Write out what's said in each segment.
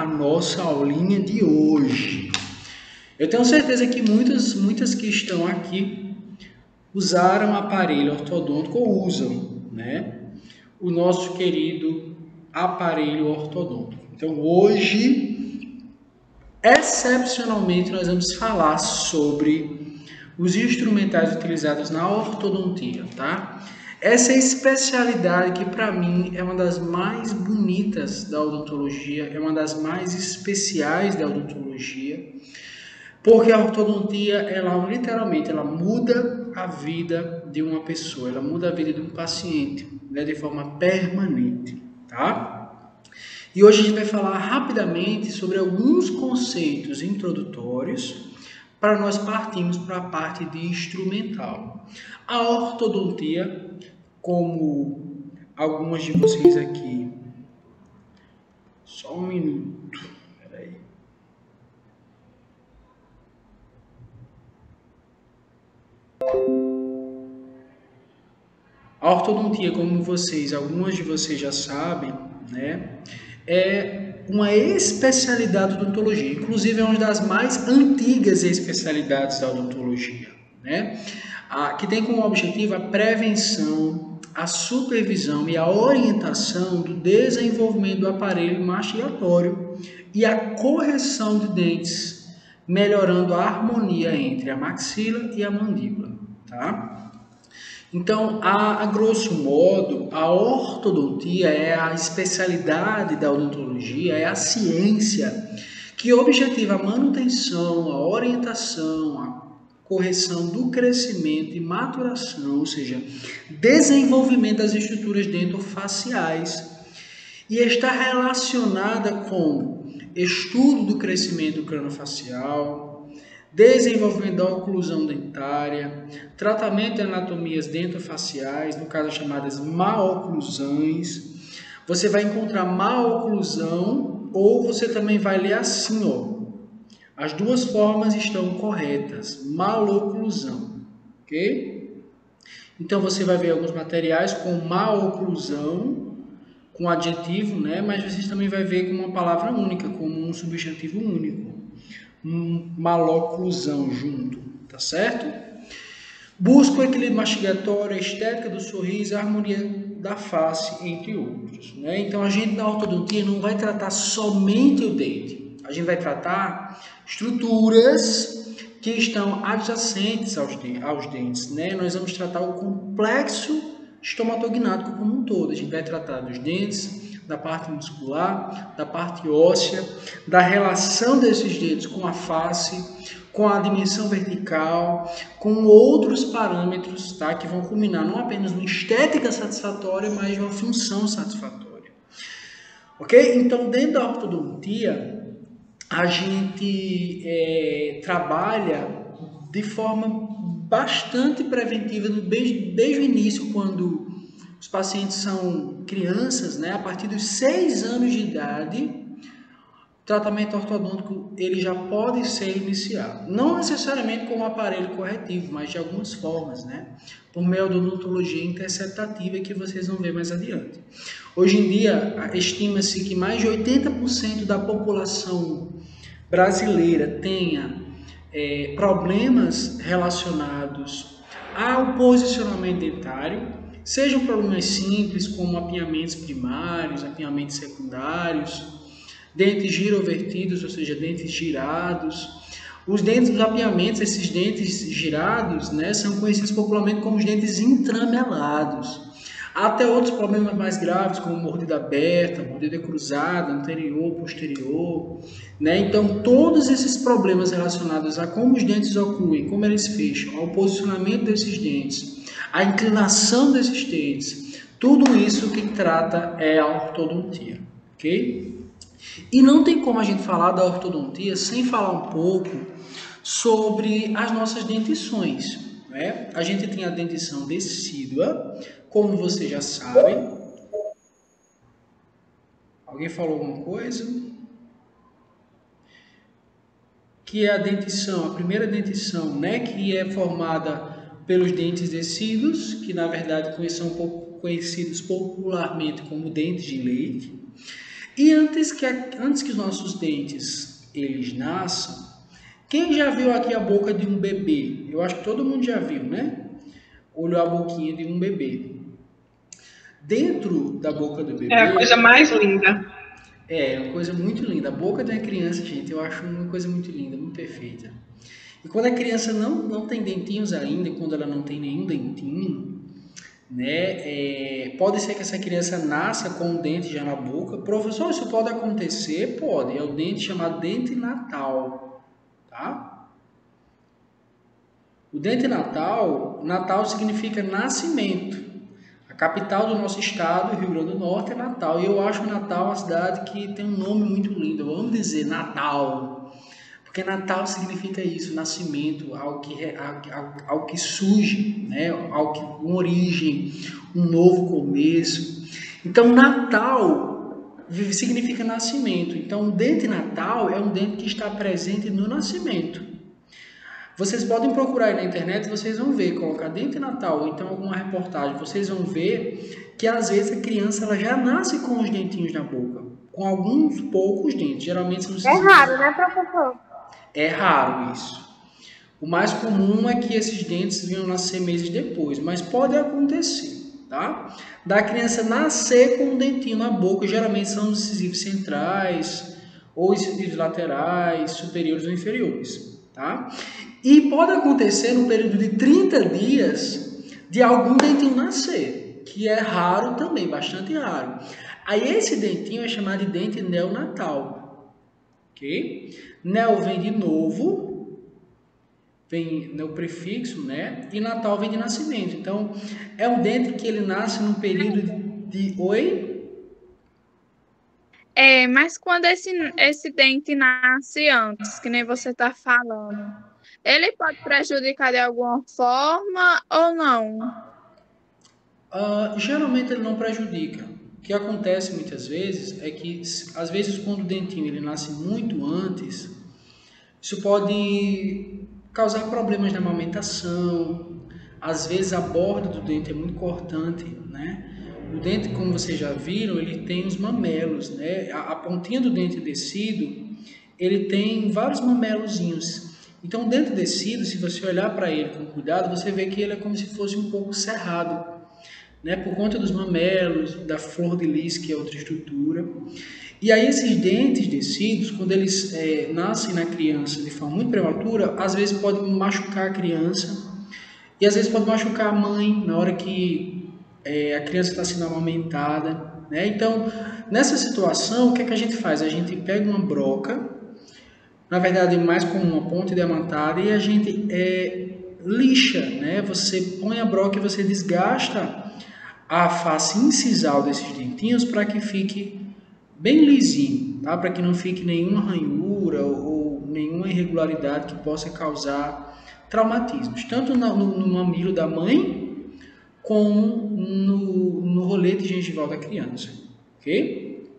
a nossa aulinha de hoje. Eu tenho certeza que muitas que estão aqui usaram aparelho ortodôntico ou usam, né? O nosso querido aparelho ortodôntico. Então, hoje, excepcionalmente, nós vamos falar sobre os instrumentais utilizados na ortodontia, tá? Essa especialidade que, para mim, é uma das mais bonitas da odontologia, é uma das mais especiais da odontologia, porque a ortodontia, ela literalmente, ela muda a vida de uma pessoa, ela muda a vida de um paciente, né, de forma permanente, tá? E hoje a gente vai falar rapidamente sobre alguns conceitos introdutórios para nós partirmos para a parte de instrumental. A ortodontia, como algumas de vocês aqui, só um minuto, peraí. A ortodontia, como algumas de vocês já sabem, né, é uma especialidade da odontologia. Inclusive, é uma das mais antigas especialidades da odontologia, né, que tem como objetivo a prevenção, a supervisão e a orientação do desenvolvimento do aparelho mastigatório e a correção de dentes, melhorando a harmonia entre a maxila e a mandíbula, tá? Então, a grosso modo, a ortodontia é a especialidade da odontologia, é a ciência que objetiva a manutenção, a orientação, a correção do crescimento e maturação, ou seja, desenvolvimento das estruturas dentofaciais, e está relacionada com estudo do crescimento crâniofacial, desenvolvimento da oclusão dentária, tratamento de anatomias dentofaciais, no caso chamadas maloclusões. Você vai encontrar maloclusão ou você também vai ler assim, ó. As duas formas estão corretas, maloclusão, ok? Então você vai ver alguns materiais com maloclusão, com adjetivo, né? Mas você também vai ver com uma palavra única, com um substantivo único. Maloclusão junto, tá certo? Busca o equilíbrio mastigatório, a estética do sorriso, a harmonia da face, entre outros, né? Então a gente na ortodontia não vai tratar somente o dente, a gente vai tratar estruturas que estão adjacentes aos dentes, né? Nós vamos tratar o complexo estomatognático como um todo, a gente vai tratar dos dentes, da parte muscular, da parte óssea, da relação desses dentes com a face, com a dimensão vertical, com outros parâmetros, tá, que vão culminar não apenas uma estética satisfatória, mas uma função satisfatória. Ok? Então, dentro da ortodontia, a gente trabalha de forma bastante preventiva desde o início, quando os pacientes são crianças, né? A partir dos 6 anos de idade, o tratamento ortodôntico ele já pode ser iniciado. Não necessariamente com um aparelho corretivo, mas de algumas formas, né? Por meio da odontologia interceptativa, que vocês vão ver mais adiante. Hoje em dia, estima-se que mais de 80% da população brasileira tenha problemas relacionados ao posicionamento dentário, sejam problemas simples como apinhamentos primários, apinhamentos secundários, dentes girovertidos, ou seja, dentes girados. Os dentes dos apinhamentos, esses dentes girados, né, são conhecidos popularmente como os dentes intramelados. Há até outros problemas mais graves, como mordida aberta, mordida cruzada, anterior, posterior, né? Então, todos esses problemas relacionados a como os dentes ocluem, como eles fecham, ao posicionamento desses dentes, a inclinação desses dentes, tudo isso que trata é a ortodontia, ok? E não tem como a gente falar da ortodontia sem falar um pouco sobre as nossas dentições, né? A gente tem a dentição decídua, como vocês já sabem. Alguém falou alguma coisa? Que é a dentição, a primeira dentição, né? Que é formada pelos dentes decíduos, que na verdade são conhecidos popularmente como dentes de leite. E antes que os nossos dentes eles nasçam, quem já viu aqui a boca de um bebê? Eu acho que todo mundo já viu, né? Olhou a boquinha de um bebê. Dentro da boca do É a coisa bebê, mais linda. é uma coisa muito linda. A boca de uma criança, gente, eu acho uma coisa muito linda, muito perfeita. E quando a criança não tem dentinhos ainda, quando ela não tem nenhum dentinho, né, pode ser que essa criança nasça com o dente já na boca. Professor, isso pode acontecer? Pode. É o dente chamado dente natal, tá? O dente natal, Natal significa nascimento. A capital do nosso estado, Rio Grande do Norte, é Natal. E eu acho Natal uma cidade que tem um nome muito lindo. Eu amo dizer Natal. Porque Natal significa isso, nascimento, algo que surge, né? Algo que, uma origem, um novo começo. Então, Natal significa nascimento. Então, o dente natal é um dente que está presente no nascimento. Vocês podem procurar aí na internet, vocês vão ver, colocar dente natal, ou então alguma reportagem, vocês vão ver que às vezes a criança ela já nasce com os dentinhos na boca, com alguns poucos dentes, geralmente são É incisivos. raro, né, professor? É raro isso. O mais comum é que esses dentes venham nascer meses depois, mas pode acontecer, tá? Da criança nascer com um dentinho na boca, geralmente são os incisivos centrais, ou incisivos laterais, superiores ou inferiores, tá? E pode acontecer no período de 30 dias de algum dentinho nascer, que é raro também, bastante raro. Aí esse dentinho é chamado de dente neonatal, ok? Neo vem de novo, vem no prefixo, né? E natal vem de nascimento. Então, é um dente que ele nasce num período de... Oi? Mas quando esse dente nasce antes, que nem você está falando, ele pode prejudicar de alguma forma ou não? Geralmente ele não prejudica. O que acontece muitas vezes é que, às vezes, quando o dentinho ele nasce muito antes, isso pode causar problemas na amamentação. Às vezes a borda do dente é muito cortante, né? O dente, como vocês já viram, ele tem os mamelos, né? A pontinha do dente descido, ele tem vários mamelozinhos. Então, o dente descido, se você olhar para ele com cuidado, você vê que ele é como se fosse um pouco cerrado, né? Por conta dos mamelos, da flor de lis, que é outra estrutura. E aí esses dentes descidos, quando eles nascem na criança de forma muito prematura, às vezes pode machucar a criança e às vezes pode machucar a mãe na hora que a criança está sendo amamentada, né? Então, nessa situação, o que é que a gente faz? A gente pega uma broca, na verdade mais como uma ponte diamantada, e a gente lixa, né? Você põe a broca e você desgasta a face incisal desses dentinhos para que fique bem lisinho, tá? Para que não fique nenhuma ranhura ou nenhuma irregularidade que possa causar traumatismos, tanto no mamilo da mãe como no rolete gengival da criança, ok?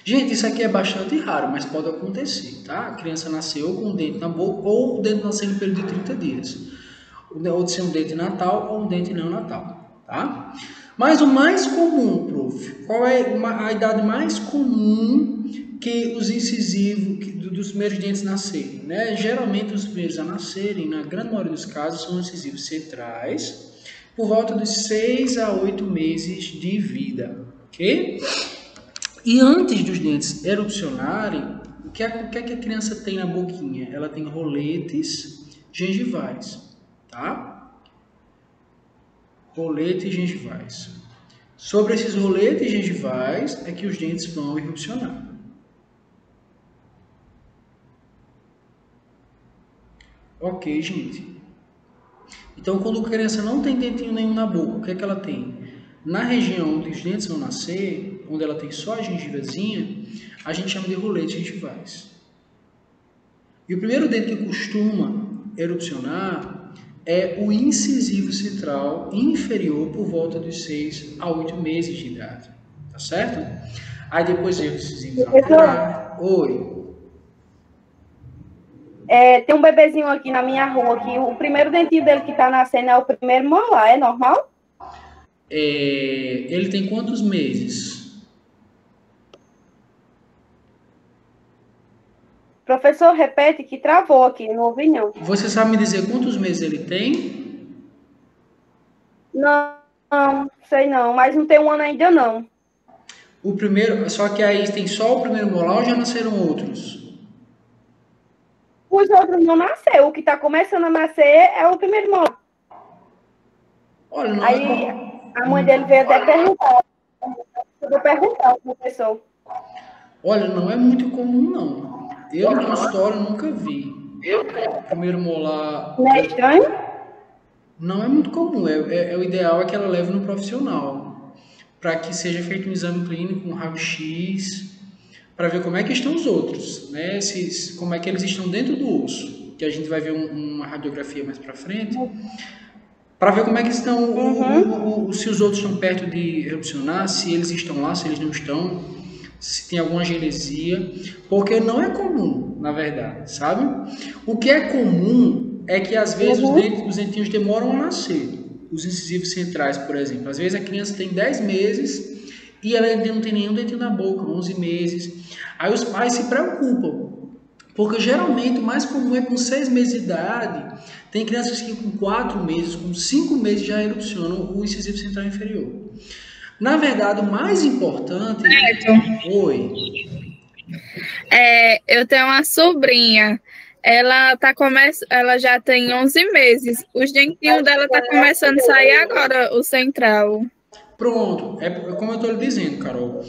Gente, isso aqui é bastante raro, mas pode acontecer, tá? A criança nasceu com um dente na boca ou o dente nasceu no período de 30 dias. Ou de ser um dente natal ou um dente neonatal, tá? Mas o mais comum, prof, qual é a idade mais comum que os incisivos dos primeiros dentes nascerem, né? Geralmente os primeiros a nascerem, na grande maioria dos casos, são incisivos centrais, por volta dos 6 a 8 meses de vida, ok? E antes dos dentes erupcionarem, o que é que a criança tem na boquinha? Ela tem roletes gengivais, tá? Roletes gengivais. Sobre esses roletes gengivais é que os dentes vão erupcionar. Ok, gente. Então, quando a criança não tem dentinho nenhum na boca, o que é que ela tem? Na região onde os dentes vão nascer, onde ela tem só a gengivazinha, a gente chama de roletes gengivais. E o primeiro dente que costuma erupcionar é o incisivo central inferior por volta dos 6 a 8 meses de idade. Tá certo? Aí depois vem os incisivos laterais. Oi. Tem um bebezinho aqui na minha rua que o primeiro dentinho dele que tá nascendo é o primeiro molar, é normal? Ele tem quantos meses? Professor, repete que travou aqui, não ouvi não. Você sabe me dizer quantos meses ele tem? Não, sei não, mas não tem um ano ainda não. O primeiro, só que aí tem só o primeiro molar ou já nasceram outros? Os outros não nasceu, o que está começando a nascer é o primeiro molar. Olha, não Aí é, a mãe dele veio até perguntar. Eu vou perguntar ao professor. olha, não é muito comum, não. Eu no consultório nunca vi. O primeiro molar Não é estranho? não é muito comum. O ideal é que ela leve no profissional, para que seja feito um exame clínico, um raio-x, para ver como é que estão os outros, né? Como é que eles estão dentro do osso, que a gente vai ver uma radiografia mais para frente, para ver como é que estão, se os outros estão perto de erupcionar, se eles estão lá, se eles não estão, se tem alguma genesia, porque não é comum, na verdade, sabe? O que é comum é que às vezes os dentinhos demoram a nascer, os incisivos centrais, por exemplo. Às vezes a criança tem 10 meses e ela ainda não tem nenhum dentinho na boca, 11 meses. Aí os pais se preocupam, porque geralmente o mais comum é com 6 meses de idade. Tem crianças que com 4 meses, com 5 meses já erupcionam o incisivo central inferior. Na verdade, o mais importante... Oi. Eu tenho uma sobrinha. Ela já tem 11 meses. Os dentinhos dela tá começando a sair agora, o central. Pronto. É como eu estou lhe dizendo, Carol.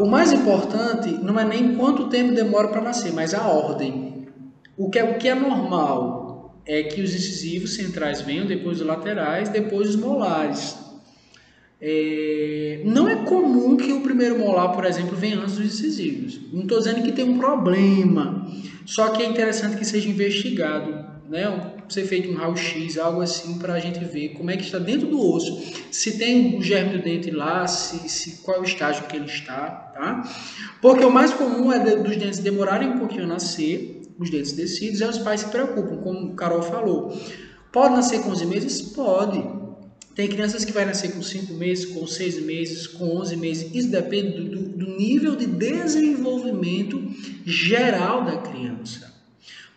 O mais importante não é nem quanto tempo demora para nascer, mas a ordem. O que é normal é que os incisivos centrais venham, depois os laterais, depois os molares. Não é comum que o primeiro molar, por exemplo, venha antes dos incisivos. Não estou dizendo que tem um problema, só que é interessante que seja investigado, né? Ser feito um raio-x, algo assim, para a gente ver como é que está dentro do osso, se tem o germe do dente lá, qual é o estágio que ele está, tá? Porque o mais comum é dos dentes demorarem um pouquinho a nascer, os dentes descidos, e os pais se preocupam, como o Carol falou. Pode nascer com 11 meses? Pode. Tem crianças que vai nascer com 5 meses, com 6 meses, com 11 meses. Isso depende do nível de desenvolvimento geral da criança.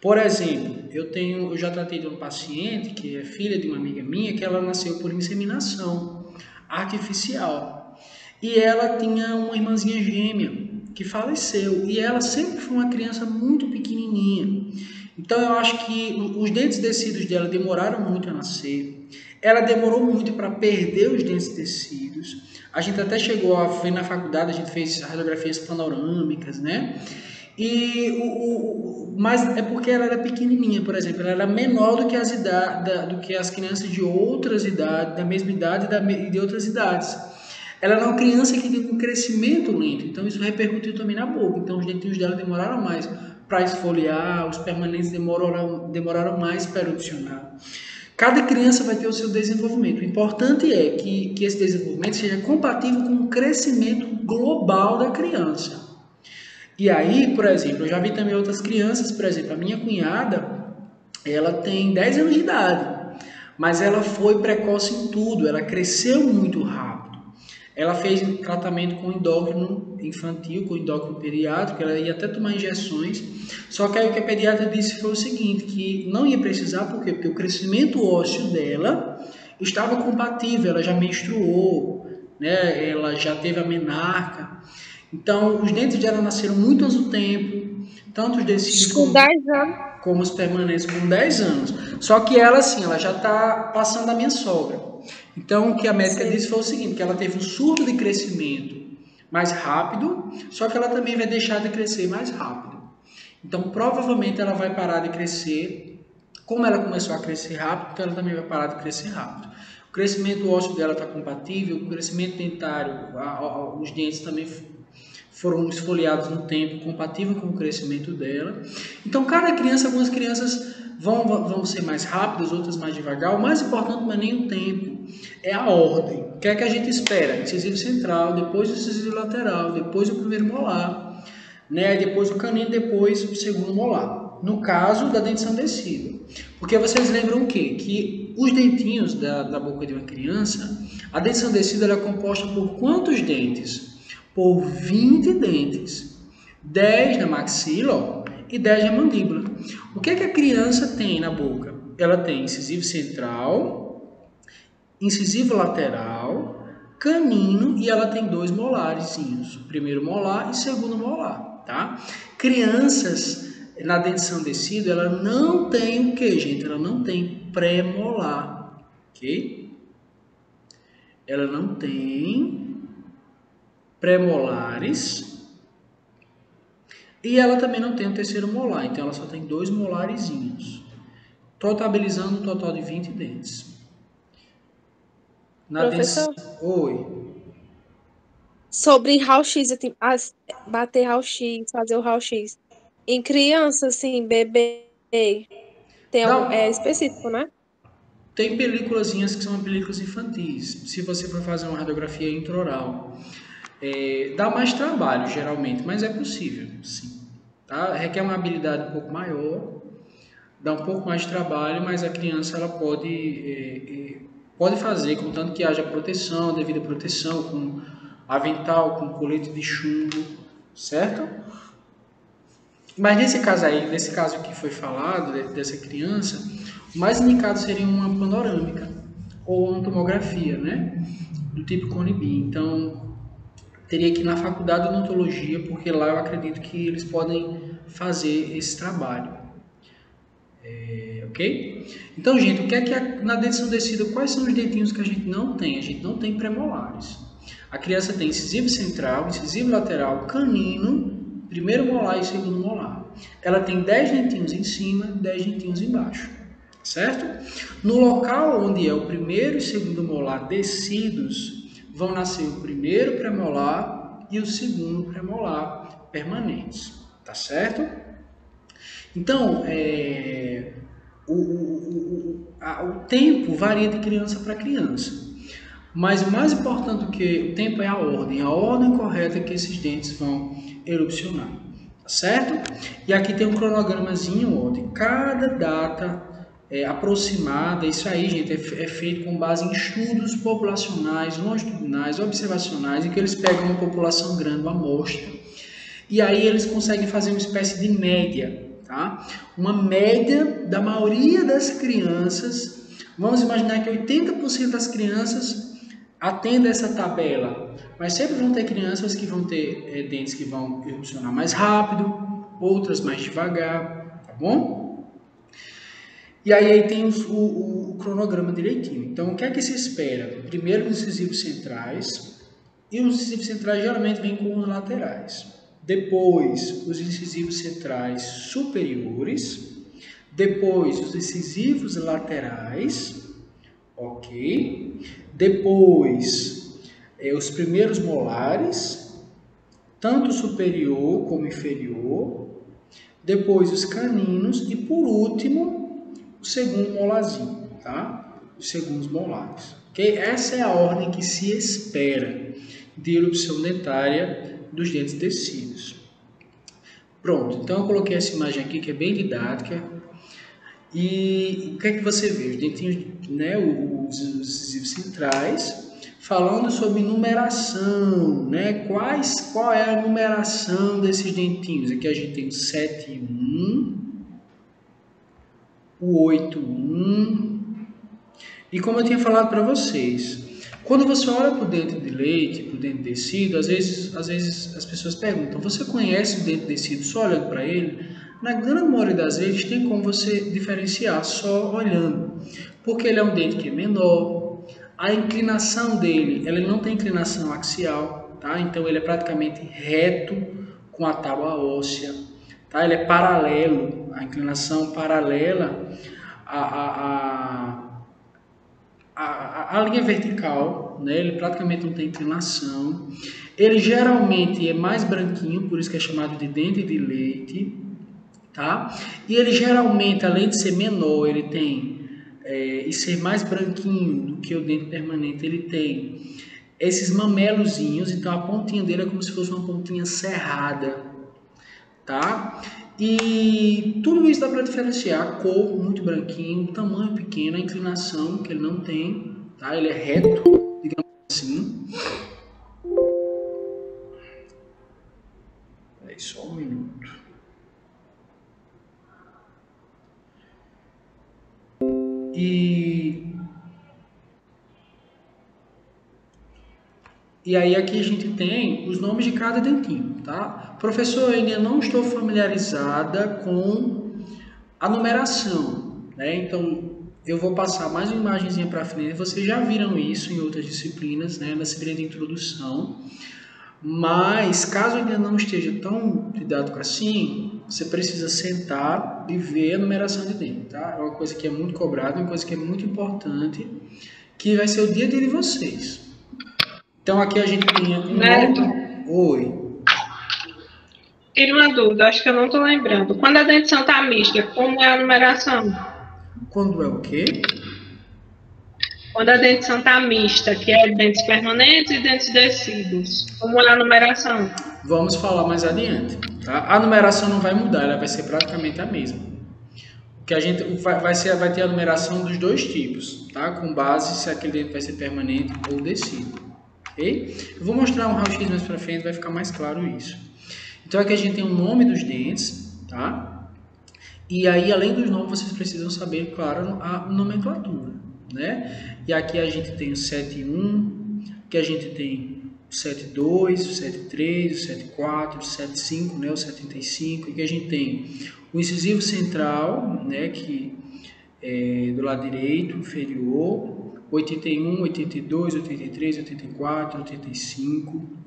Por exemplo, eu já tratei de um paciente que é filha de uma amiga minha, que ela nasceu por inseminação artificial. E ela tinha uma irmãzinha gêmea que faleceu. E ela sempre foi uma criança muito pequenininha. Então eu acho que os dentes descidos dela demoraram muito a nascer. Ela demorou muito para perder os dentes descidos. A gente até chegou a ver na faculdade, a gente fez radiografias panorâmicas, né? Mas é porque ela era pequenininha, por exemplo, ela era menor do que as crianças de outras idades, da mesma idade e de outras idades. Ela era uma criança que teve um crescimento lento, então isso repercutiu também na boca. Então os dentinhos dela demoraram mais para esfoliar, os permanentes demoraram mais para erupcionar. Cada criança vai ter o seu desenvolvimento. O importante é que esse desenvolvimento seja compatível com o crescimento global da criança. E aí, por exemplo, eu já vi também outras crianças, por exemplo, a minha cunhada, ela tem 10 anos de idade, mas ela foi precoce em tudo, ela cresceu muito rápido. Ela fez tratamento com endócrino infantil, com endócrino pediátrico, ela ia até tomar injeções, só que aí o que a pediatra disse foi o seguinte, que não ia precisar, por quê? Porque o crescimento ósseo dela estava compatível, ela já menstruou, né? Ela já teve a menarca. Então, os dentes dela nasceram muito antes do tempo, tanto os descidos como os permanentes, com 10 anos. Só que ela, assim, ela já está passando da minha sogra. Então, o que a médica disse foi o seguinte, que ela teve um surto de crescimento mais rápido, só que ela também vai deixar de crescer mais rápido. Então, provavelmente ela vai parar de crescer, como ela começou a crescer rápido, então ela também vai parar de crescer rápido. O crescimento ósseo dela está compatível, o crescimento dentário, os dentes também foram esfoliados no tempo, compatível com o crescimento dela. Então, cada criança, algumas crianças vão ser mais rápidas, outras mais devagar. O mais importante não é nem o tempo, é a ordem. O que é que a gente espera? Incisivo central, depois o incisivo lateral, depois o primeiro molar, né? Depois o canino, depois o segundo molar. No caso da dentição descida. Porque vocês lembram o quê? Que os dentinhos da boca de uma criança, a dentição descida ela é composta por quantos dentes? Por 20 dentes. 10 na maxila, ó, e 10 de mandíbula. O que é que a criança tem na boca? Ela tem incisivo central, incisivo lateral, canino e ela tem 2 molarzinhos, primeiro molar e segundo molar, tá? Crianças na dentição descida, ela não tem o que, gente? Ela não tem pré-molar, ok? Ela não tem pré-molares e ela também não tem o terceiro molar, então ela só tem 2 molarezinhos, totalizando um total de 20 dentes. Na Professor, Oi. sobre raio-x, bater raio-x, fazer o raio-x. Em criança, assim, bebê, tem algum, Dá, é específico, né? tem películazinhas que são películas infantis. Se você for fazer uma radiografia intraoral, dá mais trabalho, geralmente, mas é possível, sim. Tá? Requer uma habilidade um pouco maior, dá um pouco mais de trabalho, mas a criança ela pode fazer, contanto que haja proteção, devida proteção, com avental, com colete de chumbo, certo? Mas nesse caso aí, nesse caso que foi falado, dessa criança, o mais indicado seria uma panorâmica ou uma tomografia, né? Do tipo Cone-Beam. Então, teria que ir na faculdade de odontologia, porque lá eu acredito que eles podem fazer esse trabalho. Ok? Então, gente, o que é que na dentição descida, quais são os dentinhos que a gente não tem? A gente não tem premolares. A criança tem incisivo central, incisivo lateral, canino, primeiro molar e segundo molar. Ela tem 10 dentinhos em cima, 10 dentinhos embaixo, certo? No local onde é o primeiro e segundo molar descidos, vão nascer o primeiro premolar e o segundo premolar permanentes, tá certo? Então, o tempo varia de criança para criança. Mas o mais importante do que o tempo é a ordem correta que esses dentes vão erupcionar, tá certo? E aqui tem um cronogramazinho ó, de cada data aproximada. Isso aí, gente, é feito com base em estudos populacionais, longitudinais, observacionais, em que eles pegam uma população grande, uma amostra, e aí eles conseguem fazer uma espécie de média, tá? Uma média da maioria das crianças. Vamos imaginar que 80% das crianças atenda essa tabela, mas sempre vão ter crianças que vão ter dentes que vão erupcionar mais rápido, outras mais devagar, tá bom? E aí tem o cronograma direitinho. Então, o que é que se espera? Primeiro, os incisivos centrais, e os incisivos centrais geralmente vêm com os laterais. Depois, os incisivos centrais superiores, depois, os incisivos laterais, ok? Depois, os primeiros molares, tanto superior como inferior. Depois, os caninos e, por último, o segundo molarzinho, tá? Os segundos molares, ok? Essa é a ordem que se espera de erupção dentária dos dentes descidos. Pronto, então eu coloquei essa imagem aqui que é bem didática. E o que é que você vê? Os dentinhos, né, os incisivos centrais, falando sobre numeração, né? Qual é a numeração desses dentinhos? Aqui a gente tem o 7-1, o 8-1. E como eu tinha falado para vocês, quando você olha para o dente de leite, para o dente descido, às vezes as pessoas perguntam, você conhece o dente descido só olhando para ele? Na grande maioria das vezes tem como você diferenciar só olhando, porque ele é um dente que é menor, a inclinação dele, ele não tem inclinação axial, tá? Então ele é praticamente reto com a tábua óssea, tá? Ele é paralelo, a inclinação paralela a linha vertical, né? Ele praticamente não tem inclinação. Ele geralmente é mais branquinho, por isso que é chamado de dente de leite, tá? E ele geralmente, além de ser menor, ele tem e ser mais branquinho do que o dente permanente, ele tem esses mamelozinhos, então a pontinha dele é como se fosse uma pontinha cerrada, tá? E tudo isso dá para diferenciar: a cor muito branquinho, o tamanho pequeno, a inclinação que ele não tem, tá? Ele é reto, digamos assim. Peraí, só um minuto. E aí aqui a gente tem os nomes de cada dentinho, tá? Professor, eu ainda não estou familiarizada com a numeração, né? Então, eu vou passar mais uma imagenzinha para frente. Vocês já viram isso em outras disciplinas, né? Na disciplina de introdução. Mas, caso ainda não esteja tão didático assim, você precisa sentar e ver a numeração de dente, tá? É uma coisa que é muito cobrada, uma coisa que é muito importante, que vai ser o dia a dia de vocês. Então, aqui a gente tem um nome... Oi. Tira uma dúvida, acho que eu não estou lembrando. Quando a dentição está mista, como é a numeração? Quando é o quê? Quando a dentição está mista, que é dentes permanentes e dentes descidos, como é a numeração? Vamos falar mais adiante, tá? A numeração não vai mudar, ela vai ser praticamente a mesma. Que a gente vai ter a numeração dos dois tipos, tá? Com base se aquele dente vai ser permanente ou descido, ok? Eu vou mostrar um raio-x mais para frente, vai ficar mais claro isso. Então aqui a gente tem o nome dos dentes, tá? E aí, além dos nomes, vocês precisam saber, claro, a nomenclatura, né? E aqui a gente tem o 7.1, que a gente tem o 7.2, o 7.3, o 7.4, o 7.5, né? O 7.35, e que a gente tem o incisivo central, né? Que é do lado direito, inferior, 81, 82, 83, 84, 85...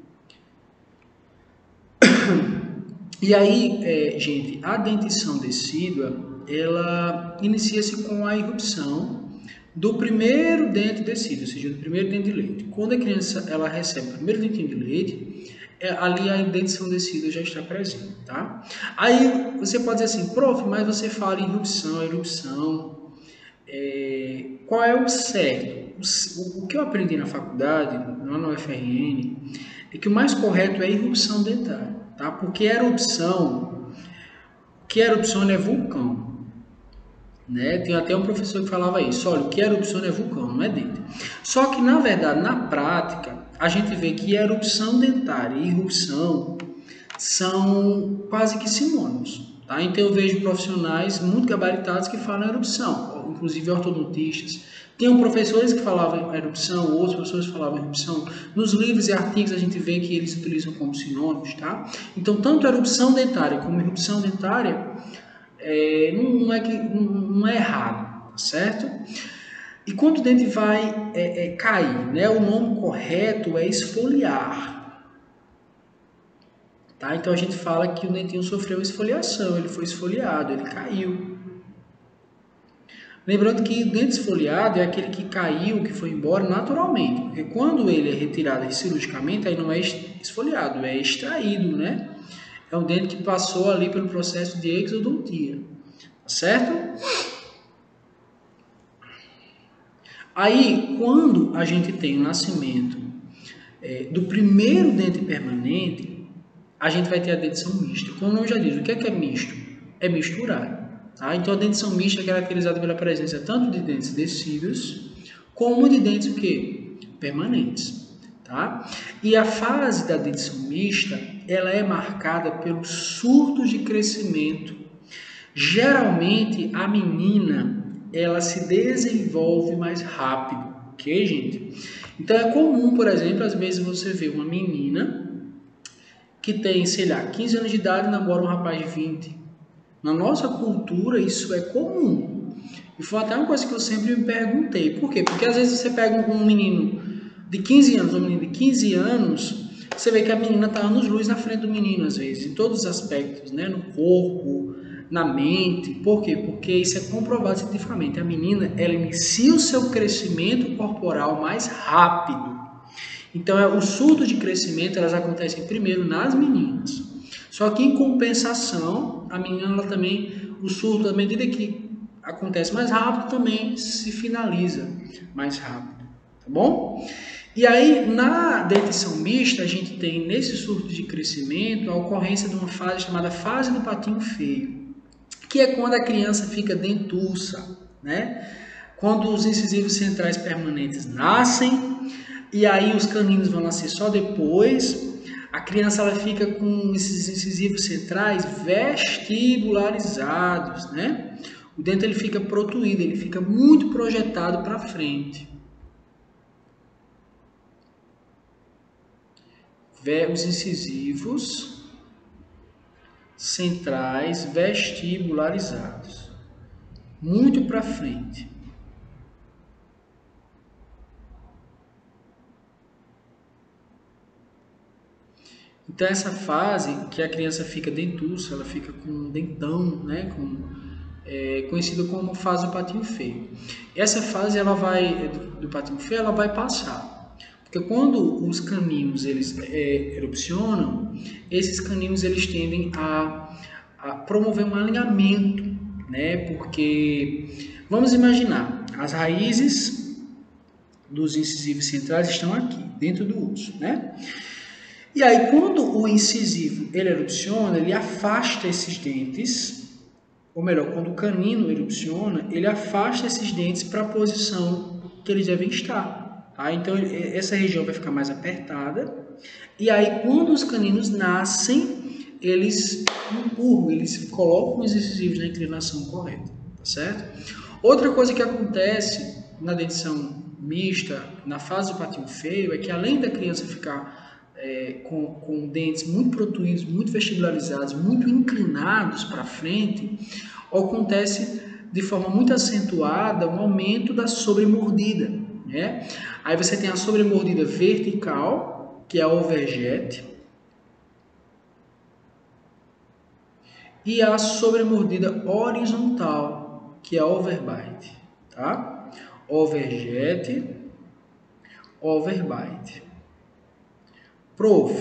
E aí, gente, a dentição decídua, ela inicia-se com a irrupção do primeiro dente decíduo, ou seja, do primeiro dente de leite. Quando a criança ela recebe o primeiro dentinho de leite, ali a dentição decídua já está presente, tá? Aí você pode dizer assim, prof, mas você fala em irrupção, erupção, qual é o certo? O que eu aprendi na faculdade, lá no UFRN, é que o mais correto é a irrupção dentária, tá? Porque erupção é vulcão, né? Tem até um professor que falava isso, olha, o que é erupção é vulcão, não é dente. Só que, na verdade, na prática, a gente vê que erupção dentária e irrupção são quase que sinônimos, tá? Então eu vejo profissionais muito gabaritados que falam erupção, inclusive ortodontistas. Tem professores que falavam erupção, outros professores falavam erupção. Nos livros e artigos a gente vê que eles utilizam como sinônimos, tá? Então, tanto erupção dentária como irrupção dentária não é errado, tá certo? E quando o dente vai cair, né? O nome correto é esfoliar. Tá? Então, a gente fala que o dentinho sofreu esfoliação, ele foi esfoliado, ele caiu. Lembrando que o dente esfoliado é aquele que caiu, que foi embora naturalmente, porque quando ele é retirado cirurgicamente, aí não é esfoliado, é extraído, né? É um dente que passou ali pelo processo de exodontia, tá certo? Aí, quando a gente tem o nascimento do primeiro dente permanente, a gente vai ter a dentição mista. Como o nome já diz, o que é misto? É misturado. Tá? Então, a dentição mista é caracterizada pela presença tanto de dentes decíduos, como de dentes o quê? Permanentes. Tá? E a fase da dentição mista, ela é marcada pelos surtos de crescimento. Geralmente, a menina, ela se desenvolve mais rápido, ok, gente? Então, é comum, por exemplo, às vezes você vê uma menina que tem, sei lá, 15 anos de idade e namora um rapaz de 20. Na nossa cultura, isso é comum. E foi até uma coisa que eu sempre me perguntei. Por quê? Porque às vezes você pega um menino de 15 anos, uma menina de 15 anos, você vê que a menina está anos-luz na frente do menino, às vezes, em todos os aspectos, né? No corpo, na mente. Por quê? Porque isso é comprovado cientificamente. A menina, ela inicia o seu crescimento corporal mais rápido. Então, os surtos de crescimento, elas acontecem primeiro nas meninas. Só que, em compensação, a menina, ela também, o surto, à medida que acontece mais rápido, também se finaliza mais rápido, tá bom? E aí, na dentição mista, a gente tem, nesse surto de crescimento, a ocorrência de uma fase chamada fase do patinho feio, que é quando a criança fica dentuça, né? Quando os incisivos centrais permanentes nascem, e aí os caninos vão nascer só depois. A criança ela fica com esses incisivos centrais vestibularizados, né? O dente ele fica protuído, ele fica muito projetado para frente. Os incisivos centrais vestibularizados. Muito para frente. Então, essa fase que a criança fica dentuça, ela fica com um dentão, né? Conhecida como fase do patinho feio. Essa fase do patinho feio ela vai passar. Porque quando os caninos eles erupcionam, esses caninos eles tendem a promover um alinhamento, né? Porque, vamos imaginar, as raízes dos incisivos centrais estão aqui, dentro do osso, né? E aí, quando o incisivo ele erupciona, ele afasta esses dentes, ou melhor, quando o canino erupciona, ele afasta esses dentes para a posição que eles devem estar. Tá? Então, essa região vai ficar mais apertada. E aí, quando os caninos nascem, eles empurram, eles colocam os incisivos na inclinação correta. Tá certo? Outra coisa que acontece na dentição mista, na fase do patinho feio, é que além da criança ficar com dentes muito protuídos, muito vestibularizados, muito inclinados para frente, acontece de forma muito acentuada um aumento da sobremordida, né? Aí você tem a sobremordida vertical, que é a overjet, e a sobremordida horizontal, que é a overbite, tá? Overjet, overbite. Prof,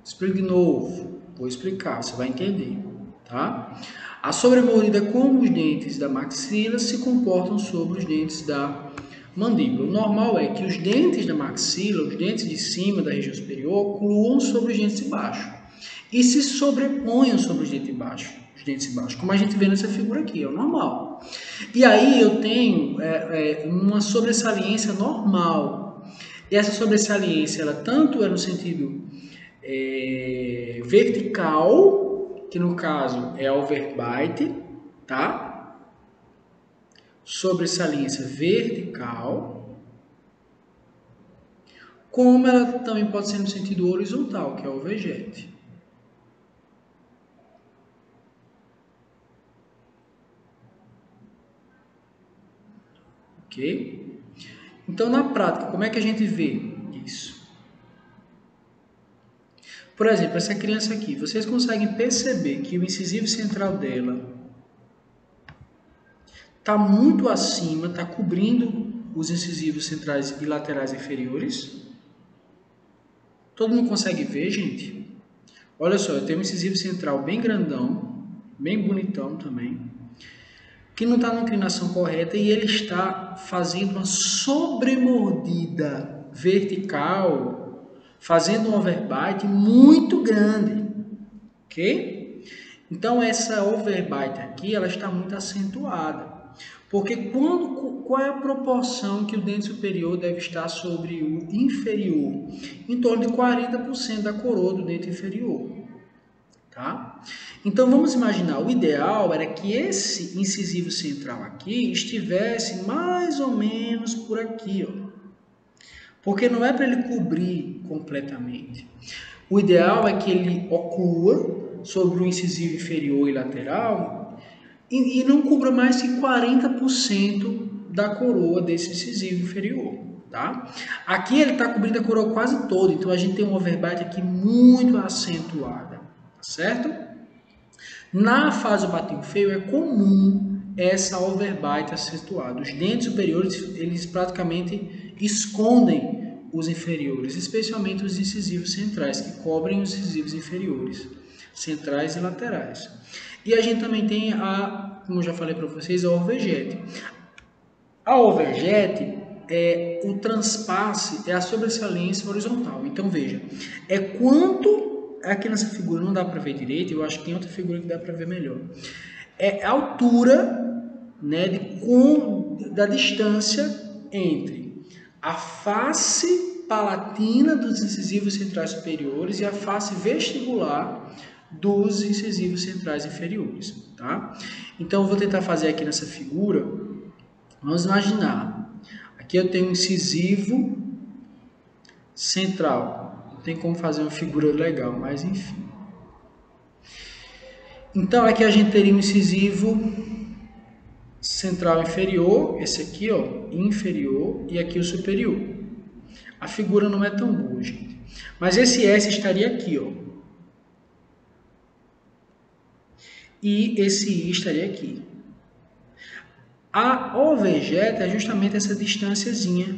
explica de novo. Vou explicar, você vai entender, tá? A sobremordida é como os dentes da maxila se comportam sobre os dentes da mandíbula. O normal é que os dentes da maxila, os dentes de cima da região superior, ocluam sobre os dentes de baixo e se sobreponham sobre os dentes de baixo, como a gente vê nessa figura aqui, é o normal. E aí eu tenho uma sobressalência normal. E essa sobressalência, ela tanto é no sentido vertical, que no caso é a overbite, tá? Sobressalência vertical, como ela também pode ser no sentido horizontal, que é a overjet. Ok? Então, na prática, como é que a gente vê isso? Por exemplo, essa criança aqui, vocês conseguem perceber que o incisivo central dela está muito acima, está cobrindo os incisivos centrais e laterais inferiores? Todo mundo consegue ver, gente? Olha só, eu tenho um incisivo central bem grandão, bem bonitão também, que não está na inclinação correta e ele está fazendo uma sobremordida vertical, fazendo um overbite muito grande, ok? Então essa overbite aqui, ela está muito acentuada, porque qual é a proporção que o dente superior deve estar sobre o inferior? Em torno de 40% da coroa do dente inferior. Tá? Então vamos imaginar, o ideal era que esse incisivo central aqui estivesse mais ou menos por aqui, ó. Porque não é para ele cobrir completamente. O ideal é que ele oclua sobre o incisivo inferior e lateral e não cubra mais que 40% da coroa desse incisivo inferior. Tá? Aqui ele está cobrindo a coroa quase toda, então a gente tem um overbite aqui muito acentuada. Certo? Na fase do patinho feio é comum essa overbite acentuada. Os dentes superiores, eles praticamente escondem os inferiores, especialmente os incisivos centrais, que cobrem os incisivos inferiores, centrais e laterais. E a gente também tem como eu já falei para vocês, a overjet. A overjet o transpasse, a sobressalência horizontal. Então veja, quanto aqui nessa figura não dá para ver direito, eu acho que tem outra figura que dá para ver melhor. É a altura, né, da distância entre a face palatina dos incisivos centrais superiores e a face vestibular dos incisivos centrais inferiores, tá? Então, eu vou tentar fazer aqui nessa figura. Vamos imaginar. Aqui eu tenho um incisivo central. Não tem como fazer uma figura legal, mas enfim. Então, aqui a gente teria um incisivo central inferior, esse aqui, ó, inferior, e aqui o superior. A figura não é tão boa, gente. Mas esse S estaria aqui, ó. E esse I estaria aqui. A ovejeta é justamente essa distânciazinha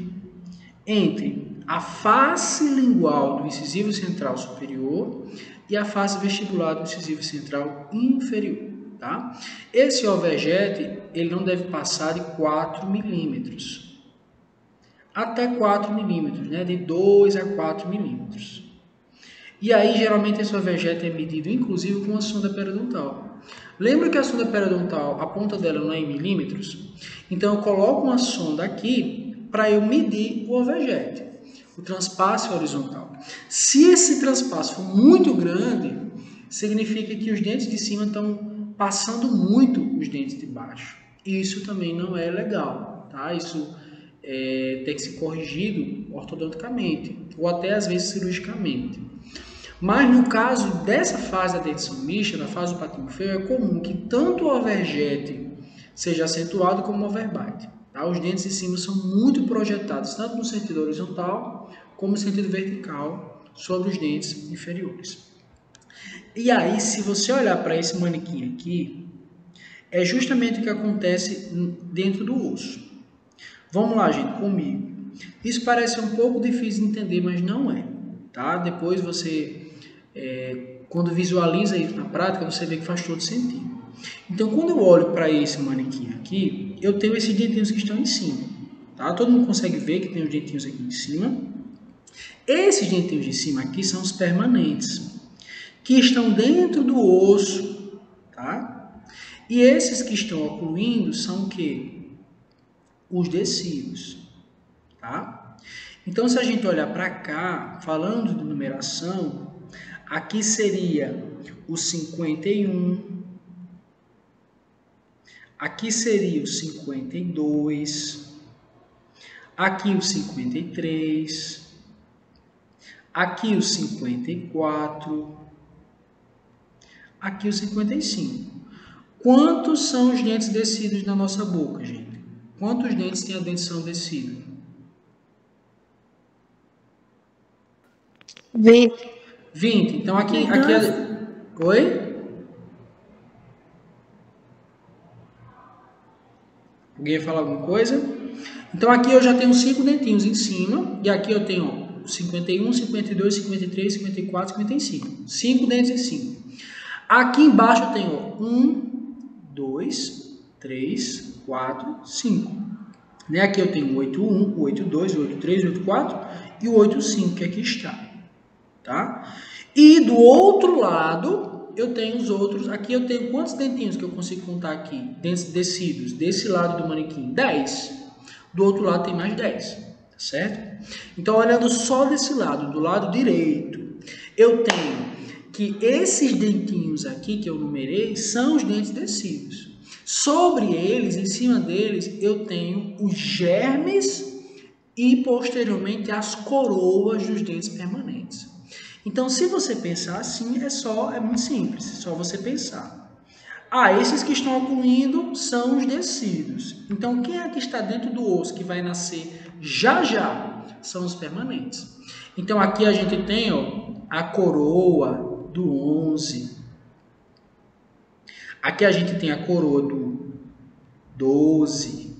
entre a face lingual do incisivo central superior e a face vestibular do incisivo central inferior, tá? Esse ovejete, ele não deve passar de 4 milímetros. Até 4 milímetros, né? De 2 a 4 milímetros. E aí, geralmente, esse ovejete é medido, inclusive, com a sonda periodontal. Lembra que a sonda periodontal, a ponta dela não é em milímetros? Então, eu coloco uma sonda aqui para eu medir o ovejete, o transpasse horizontal. Se esse transpasse for muito grande, significa que os dentes de cima estão passando muito os dentes de baixo. Isso também não é legal, tá? Isso tem que ser corrigido ortodonticamente, ou até às vezes cirurgicamente. Mas no caso dessa fase da dentição mista, da fase do patinho feio, é comum que tanto o overjet seja acentuado como o overbite. Tá? Os dentes de cima são muito projetados, tanto no sentido horizontal como no sentido vertical, sobre os dentes inferiores. E aí, se você olhar para esse manequim aqui, é justamente o que acontece dentro do osso. Vamos lá, gente, comigo. Isso parece um pouco difícil de entender, mas não é. Tá? Depois você... quando visualiza isso na prática, você vê que faz todo sentido. Então, quando eu olho para esse manequim aqui, eu tenho esses dentinhos que estão em cima. Tá? Todo mundo consegue ver que tem os dentinhos aqui em cima. Esses dentinhos de cima aqui são os permanentes, que estão dentro do osso. Tá? E esses que estão ocluindo são o quê? Os decíduos. Tá? Então, se a gente olhar para cá, falando de numeração, aqui seria o 51, aqui seria o 52, aqui o 53, aqui o 54, aqui o 55. Quantos são os dentes decíduos na nossa boca, gente? Quantos dentes tem a dentição decídua? 20. Então, aqui é... Oi? Alguém ia falar alguma coisa? Então, aqui eu já tenho 5 dentinhos em cima. E aqui eu tenho 51, 52, 53, 54, 55. 5 dentes em cima. Aqui embaixo eu tenho 1, 2, 3, 4, 5. Aqui eu tenho o 81, o 82, o 83, o 84 e o 85 que aqui está. Tá? E do outro lado, eu tenho os outros. Aqui eu tenho quantos dentinhos que eu consigo contar aqui? Dentes decíduos. Desse lado do manequim, 10. Do outro lado tem mais 10. Tá certo? Então, olhando só desse lado, do lado direito, eu tenho que esses dentinhos aqui que eu numerei são os dentes decíduos. Sobre eles, em cima deles, eu tenho os germes e, posteriormente, as coroas dos dentes permanentes. Então, se você pensar assim, é muito simples, é só você pensar. Esses que estão ocluindo são os decíduos. Então, quem é que está dentro do osso que vai nascer já já? São os permanentes. Então, aqui a gente tem a coroa do 11. Aqui a gente tem a coroa do 12.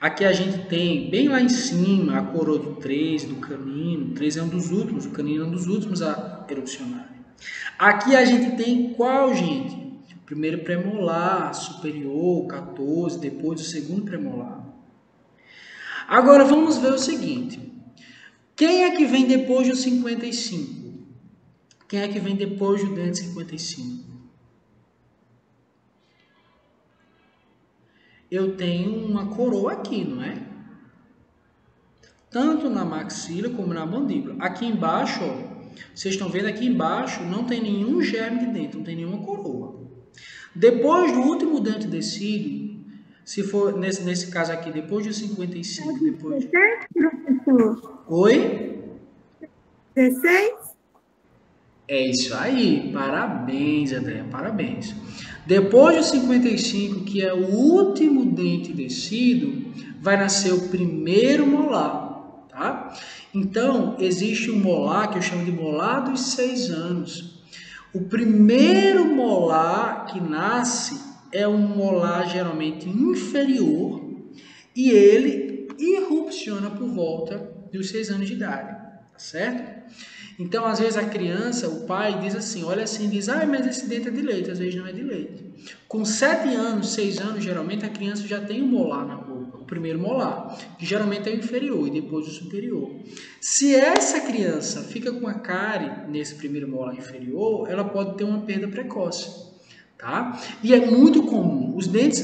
Aqui a gente tem, bem lá em cima, a coroa do 13, do canino. O 13 é um dos últimos, o canino é um dos últimos a erupcionar. Aqui a gente tem qual, gente? O primeiro premolar, superior, 14, depois o segundo premolar. Agora vamos ver o seguinte. Quem é que vem depois do 55? Quem é que vem depois do dente 55? Eu tenho uma coroa aqui, não é? tanto na maxila como na mandíbula. Aqui embaixo, ó, vocês estão vendo aqui embaixo, não tem nenhum germe de dente, não tem nenhuma coroa. Depois do último dente descido, se for nesse caso aqui, depois de 55, depois... 16, professor? Oi? 16? É isso aí, parabéns, Andréia, parabéns. Depois de 55, que é o último dente descido, vai nascer o primeiro molar, tá? Então, existe um molar que eu chamo de molar dos 6 anos. O primeiro molar que nasce é um molar geralmente inferior e ele irrupciona por volta dos 6 anos de idade, tá certo? Então, às vezes a criança, o pai diz assim, olha assim, diz, mas esse dente é de leite, às vezes não é de leite. Com 7 anos, 6 anos, geralmente a criança já tem um molar na boca, o primeiro molar, que geralmente é o inferior e depois o superior. Se essa criança fica com a cárie nesse primeiro molar inferior, ela pode ter uma perda precoce. Tá? E é muito comum, os dentes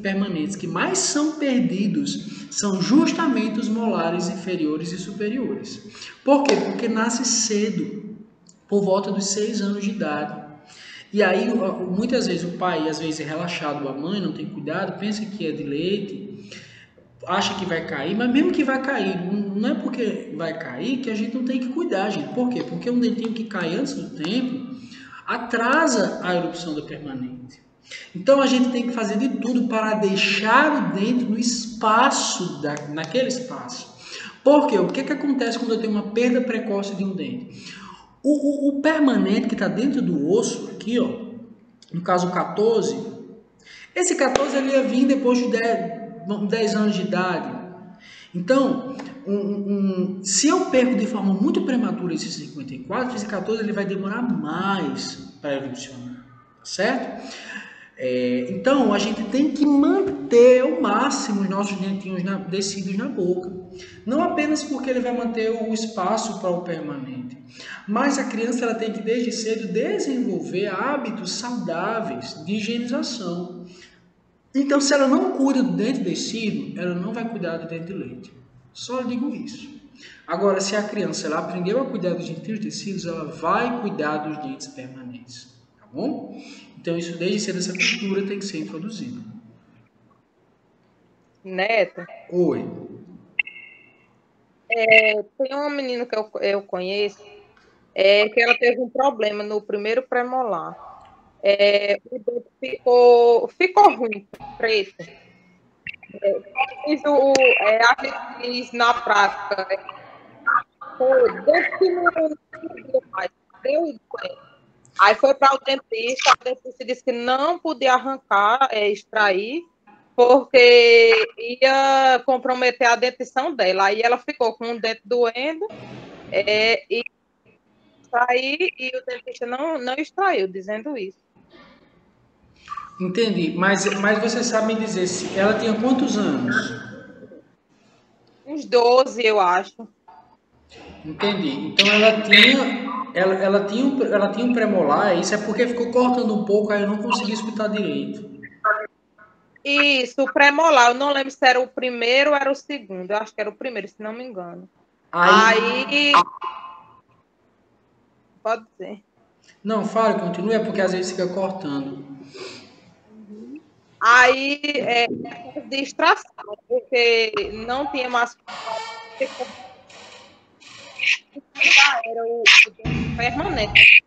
permanentes que mais são perdidos são justamente os molares inferiores e superiores. Por quê? Porque nasce cedo, por volta dos 6 anos de idade. E aí, muitas vezes o pai, às vezes é relaxado, a mãe não tem cuidado, pensa que é de leite, acha que vai cair, mas mesmo que vai cair, não é porque vai cair que a gente não tem que cuidar, gente. Por quê? Porque um dentinho que cai antes do tempo atrasa a erupção da permanente. Então a gente tem que fazer de tudo para deixar o dente no espaço, naquele espaço. Por quê? O que acontece quando eu tenho uma perda precoce de um dente? O permanente que está dentro do osso, aqui, ó, no caso 14, esse 14 ele ia vir depois de 10 anos de idade. Então, se eu perco de forma muito prematura esse 54, esse 14 ele vai demorar mais para evolucionar, certo? Então, a gente tem que manter ao máximo os nossos dentinhos descidos na boca. Não apenas porque ele vai manter o espaço para o permanente, mas a criança ela tem que, desde cedo, desenvolver hábitos saudáveis de higienização. Então, se ela não cuida do dente descido, ela não vai cuidar do dente de leite. Só digo isso. Agora, se a criança ela aprendeu a cuidar dos dentinhos descidos, ela vai cuidar dos dentes permanentes. Tá bom? Então, isso desde cedo, essa cultura tem que ser introduzida. Neto. Oi. Tem uma menina que eu conheço, que ela teve um problema no primeiro premolar. O dente ficou ruim, preto. A gente fiz na prática. Desde que não podia mais, deu doente. Aí foi para o dentista disse que não podia arrancar, extrair, porque ia comprometer a dentição dela. Aí ela ficou com o dente doendo, e extrair, e o dentista não extraiu, dizendo isso. Entendi, mas você sabe me dizer se ela tinha quantos anos? Uns 12, eu acho. Entendi. Então ela tinha um premolar, isso é porque ficou cortando um pouco, aí eu não consegui escutar direito. Isso, o premolar, eu não lembro se era o primeiro ou era o segundo, eu acho que era o primeiro, se não me engano. Aí pode ser. Não, fala, continue, é porque às vezes fica cortando. Aí, de extração, porque não tinha mais. Era o permanente.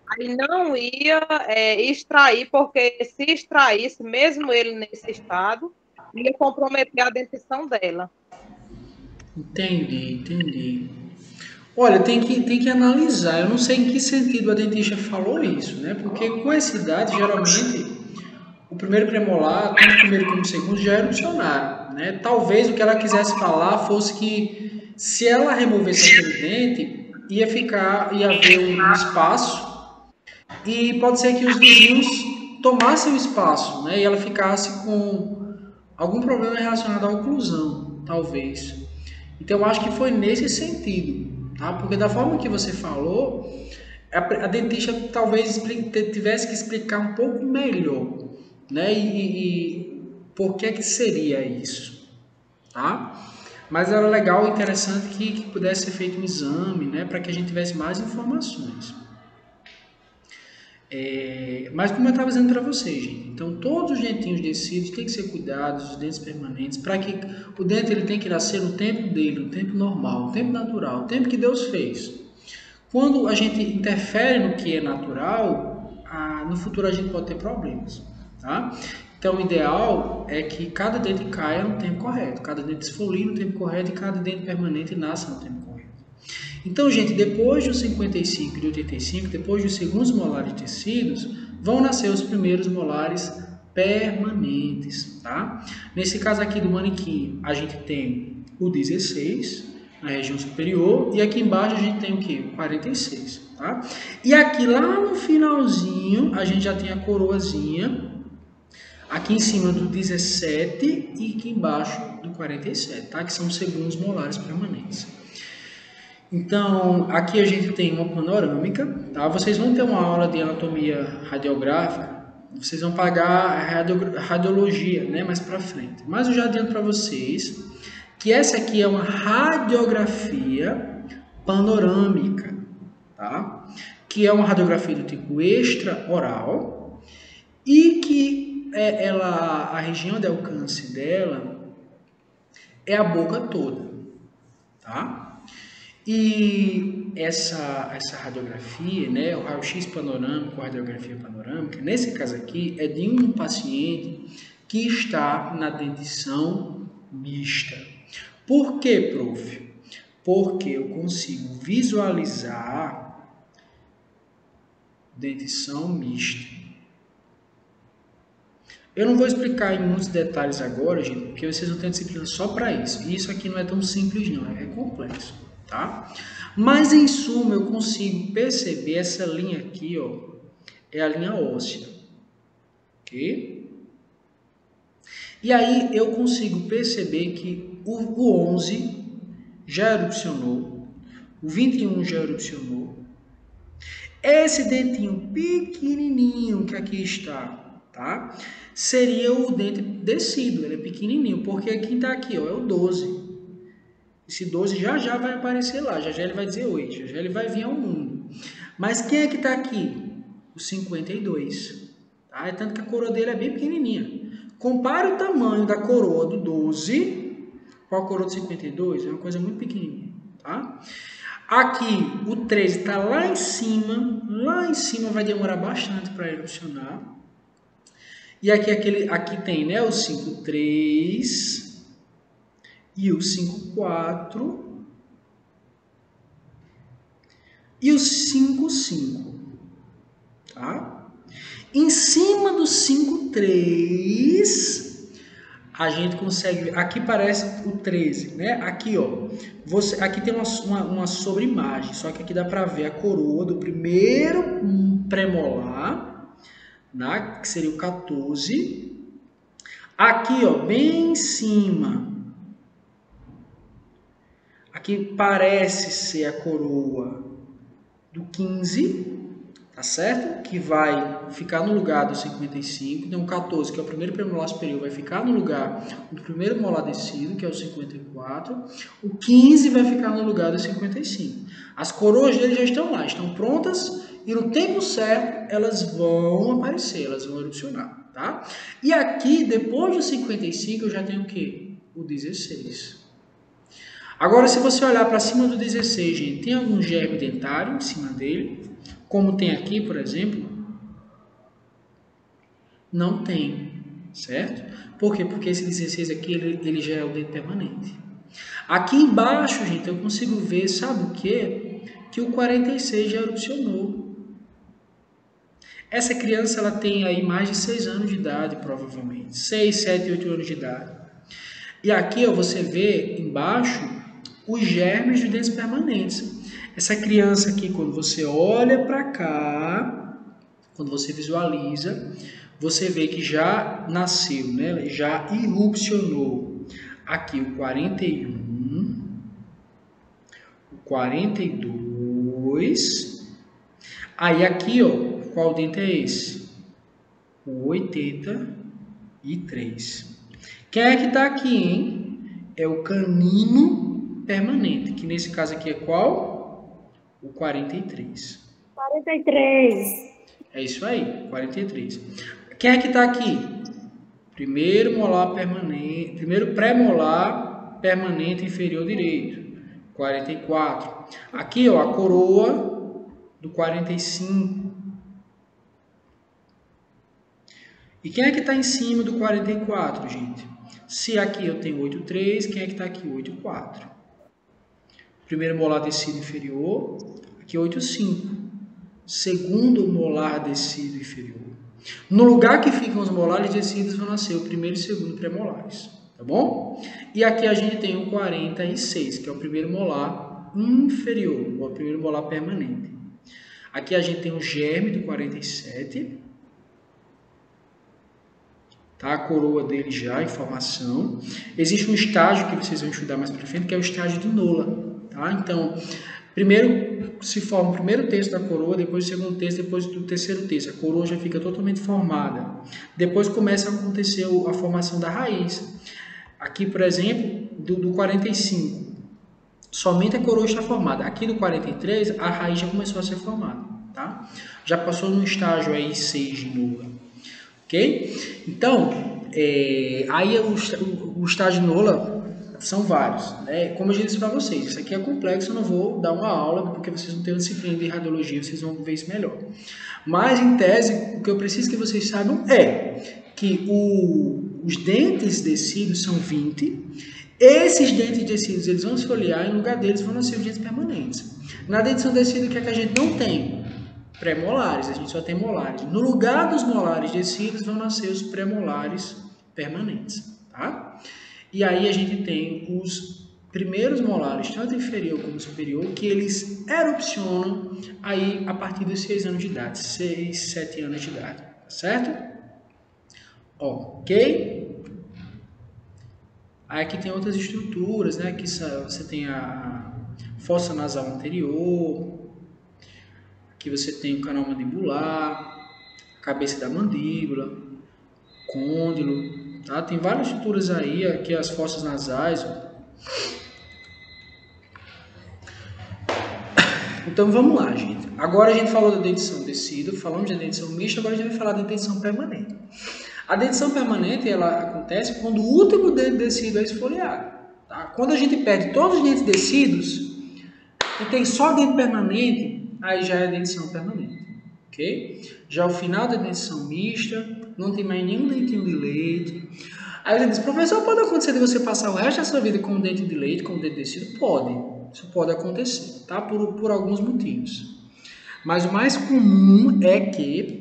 Aí não ia extrair, porque se extraísse, mesmo ele nesse estado, ia comprometer a dentição dela. Entendi. Olha, tem que analisar. Eu não sei em que sentido a dentista falou isso, né? Porque com essa idade, geralmente, o primeiro premolar, tanto o primeiro como o segundo, já era opcionário, né? Talvez o que ela quisesse falar fosse que se ela removesse aquele dente, ia haver um espaço e pode ser que os vizinhos tomassem o espaço, né? E ela ficasse com algum problema relacionado à oclusão, talvez. Então, eu acho que foi nesse sentido, tá? Porque da forma que você falou, a dentista talvez tivesse que explicar um pouco melhor, né? E por que seria isso? tá? Mas era legal e interessante que pudesse ser feito um exame, né, para que a gente tivesse mais informações. Mas como eu estava dizendo para vocês, gente, então todos os dentinhos descidos têm que ser cuidados, os dentes permanentes, para que o dente ele tem que nascer no tempo dele, no tempo normal, no tempo natural, no tempo que Deus fez. Quando a gente interfere no que é natural, no futuro a gente pode ter problemas, tá? Então o ideal é que cada dente caia no tempo correto, cada dente esfolie no tempo correto e cada dente permanente nasça no tempo correto. Então, gente, depois dos 55 e de 85, depois dos segundos molares tecidos, vão nascer os primeiros molares permanentes, tá? Nesse caso aqui do manequim, a gente tem o 16 na região superior e aqui embaixo a gente tem o que? O 46, tá? E aqui lá no finalzinho, a gente já tem a coroazinha, aqui em cima do 17 e aqui embaixo do 47, tá? Que são os segundos molares permanentes. Então, aqui a gente tem uma panorâmica, tá? Vocês vão ter uma aula de anatomia radiográfica, vocês vão pagar a radiologia, né, mais para frente. Mas eu já adianto para vocês que essa aqui é uma radiografia panorâmica, tá? Que é uma radiografia do tipo extraoral e que a região de alcance dela é a boca toda, tá? E essa radiografia, né, o raio-x panorâmico, a radiografia panorâmica, nesse caso aqui, é de um paciente que está na dentição mista. Por quê, prof? Porque eu consigo visualizar dentição mista. Eu não vou explicar em muitos detalhes agora, gente, porque vocês vão ter disciplina só para isso. E isso aqui não é tão simples, não, é complexo. Tá? Mas em suma eu consigo perceber essa linha aqui, ó, é a linha óssea, ok? E aí eu consigo perceber que o 11 já erupcionou, o 21 já erupcionou, esse dentinho pequenininho que aqui está, tá? Seria o dente descido, ele é pequenininho, porque aqui está aqui, ó, é o 12. Esse 12 já vai aparecer lá, já ele vai dizer oi, já ele vai vir ao mundo. Mas quem é que está aqui? O 52. Tá? É tanto que a coroa dele é bem pequenininha. Compare o tamanho da coroa do 12 com a coroa do 52, é uma coisa muito pequenininha. Tá? Aqui o 13 está lá em cima vai demorar bastante para erupcionar. E aqui tem, né, o 53... e o 5,4 e o 5,5, tá? Em cima do 5,3 a gente consegue, aqui parece o 13, né? Aqui, ó, aqui tem uma sobreimagem, só que aqui dá para ver a coroa do primeiro premolar, né? Que seria o 14. Aqui, ó, bem em cima, aqui parece ser a coroa do 15, tá certo? Que vai ficar no lugar do 55. Então, o 14, que é o primeiro premolar superior, vai ficar no lugar do primeiro molar descido, que é o 54. O 15 vai ficar no lugar do 55. As coroas dele já estão lá, estão prontas e no tempo certo elas vão aparecer, elas vão erupcionar, tá? E aqui, depois do 55, eu já tenho o quê? O 16. Agora, se você olhar para cima do 16, gente, tem algum germe dentário em cima dele? Como tem aqui, por exemplo? Não tem, certo? Por quê? Porque esse 16 aqui, ele já é o dente permanente. Aqui embaixo, gente, eu consigo ver, sabe o quê? Que o 46 já erupcionou. Essa criança, ela tem aí mais de 6 anos de idade, provavelmente. 6, 7, 8 anos de idade. E aqui, ó, você vê embaixo os germes de dentes permanentes. Essa criança aqui, quando você olha para cá, quando você visualiza, você vê que já nasceu, né? Já erupcionou. Aqui o 41, o 42. Aí aqui, ó, qual dente é esse? O 83. Quem é que está aqui, hein? é o canino permanente, que nesse caso aqui é qual? O 43. 43. É isso aí, 43. Quem é que está aqui? Primeiro molar permanente, primeiro pré-molar permanente inferior direito, 44. Aqui, ó, a coroa do 45. E quem é que está em cima do 44, gente? Se aqui eu tenho 8,3, quem é que está aqui? 8,4. Primeiro molar descido inferior, aqui 8,5. Segundo molar descido inferior. No lugar que ficam os molares descidos vão nascer o primeiro e segundo premolares, tá bom? E aqui a gente tem o 46, que é o primeiro molar inferior, o primeiro molar permanente. Aqui a gente tem o germe do 47, tá? A coroa dele já em formação. Existe um estágio que vocês vão estudar mais para frente, que é o estágio de Nola, tá? Então, primeiro se forma o primeiro terço da coroa, depois o segundo terço, depois do terceiro terço. A coroa já fica totalmente formada. Depois começa a acontecer a formação da raiz. Aqui, por exemplo, do 45, somente a coroa está formada. Aqui do 43, a raiz já começou a ser formada, tá? Já passou no estágio aí 6 de Nola. Ok? Então, aí o estágio de Nola são vários, né? Como eu disse para vocês, isso aqui é complexo, eu não vou dar uma aula, porque vocês não têm uma disciplina de radiologia, vocês vão ver isso melhor. Mas, em tese, o que eu preciso que vocês saibam é que os dentes descidos são 20, esses dentes descidos eles vão se foliar, e no lugar deles vão nascer os dentes permanentes. Na dentição descida, o que é que a gente não tem? Pré-molares, a gente só tem molares. No lugar dos molares descidos vão nascer os pré-molares permanentes, tá? E aí a gente tem os primeiros molares, tanto inferior como superior, que eles erupcionam aí a partir dos 6 anos de idade, 6, 7 anos de idade, tá certo? Ok? Aí aqui tem outras estruturas, né? Aqui você tem a fossa nasal anterior, aqui você tem o canal mandibular, a cabeça da mandíbula, côndilo, tá? Tem várias estruturas aí, aqui as fossas nasais. Então vamos lá, gente. Agora a gente falou da dentição descida, falamos da dentição mista, agora a gente vai falar da dentição permanente. A dentição permanente ela acontece quando o último dente descido é esfoliado, tá? Quando a gente perde todos os dentes descidos e tem só dente permanente, aí já é dentição permanente, ok? Já o final da dentição mista, não tem mais nenhum dentinho de leite. Aí você diz, professor, pode acontecer de você passar o resto da sua vida com um dente de leite, com um dente descido? Pode, isso pode acontecer, tá? Por alguns motivos. Mas o mais comum é que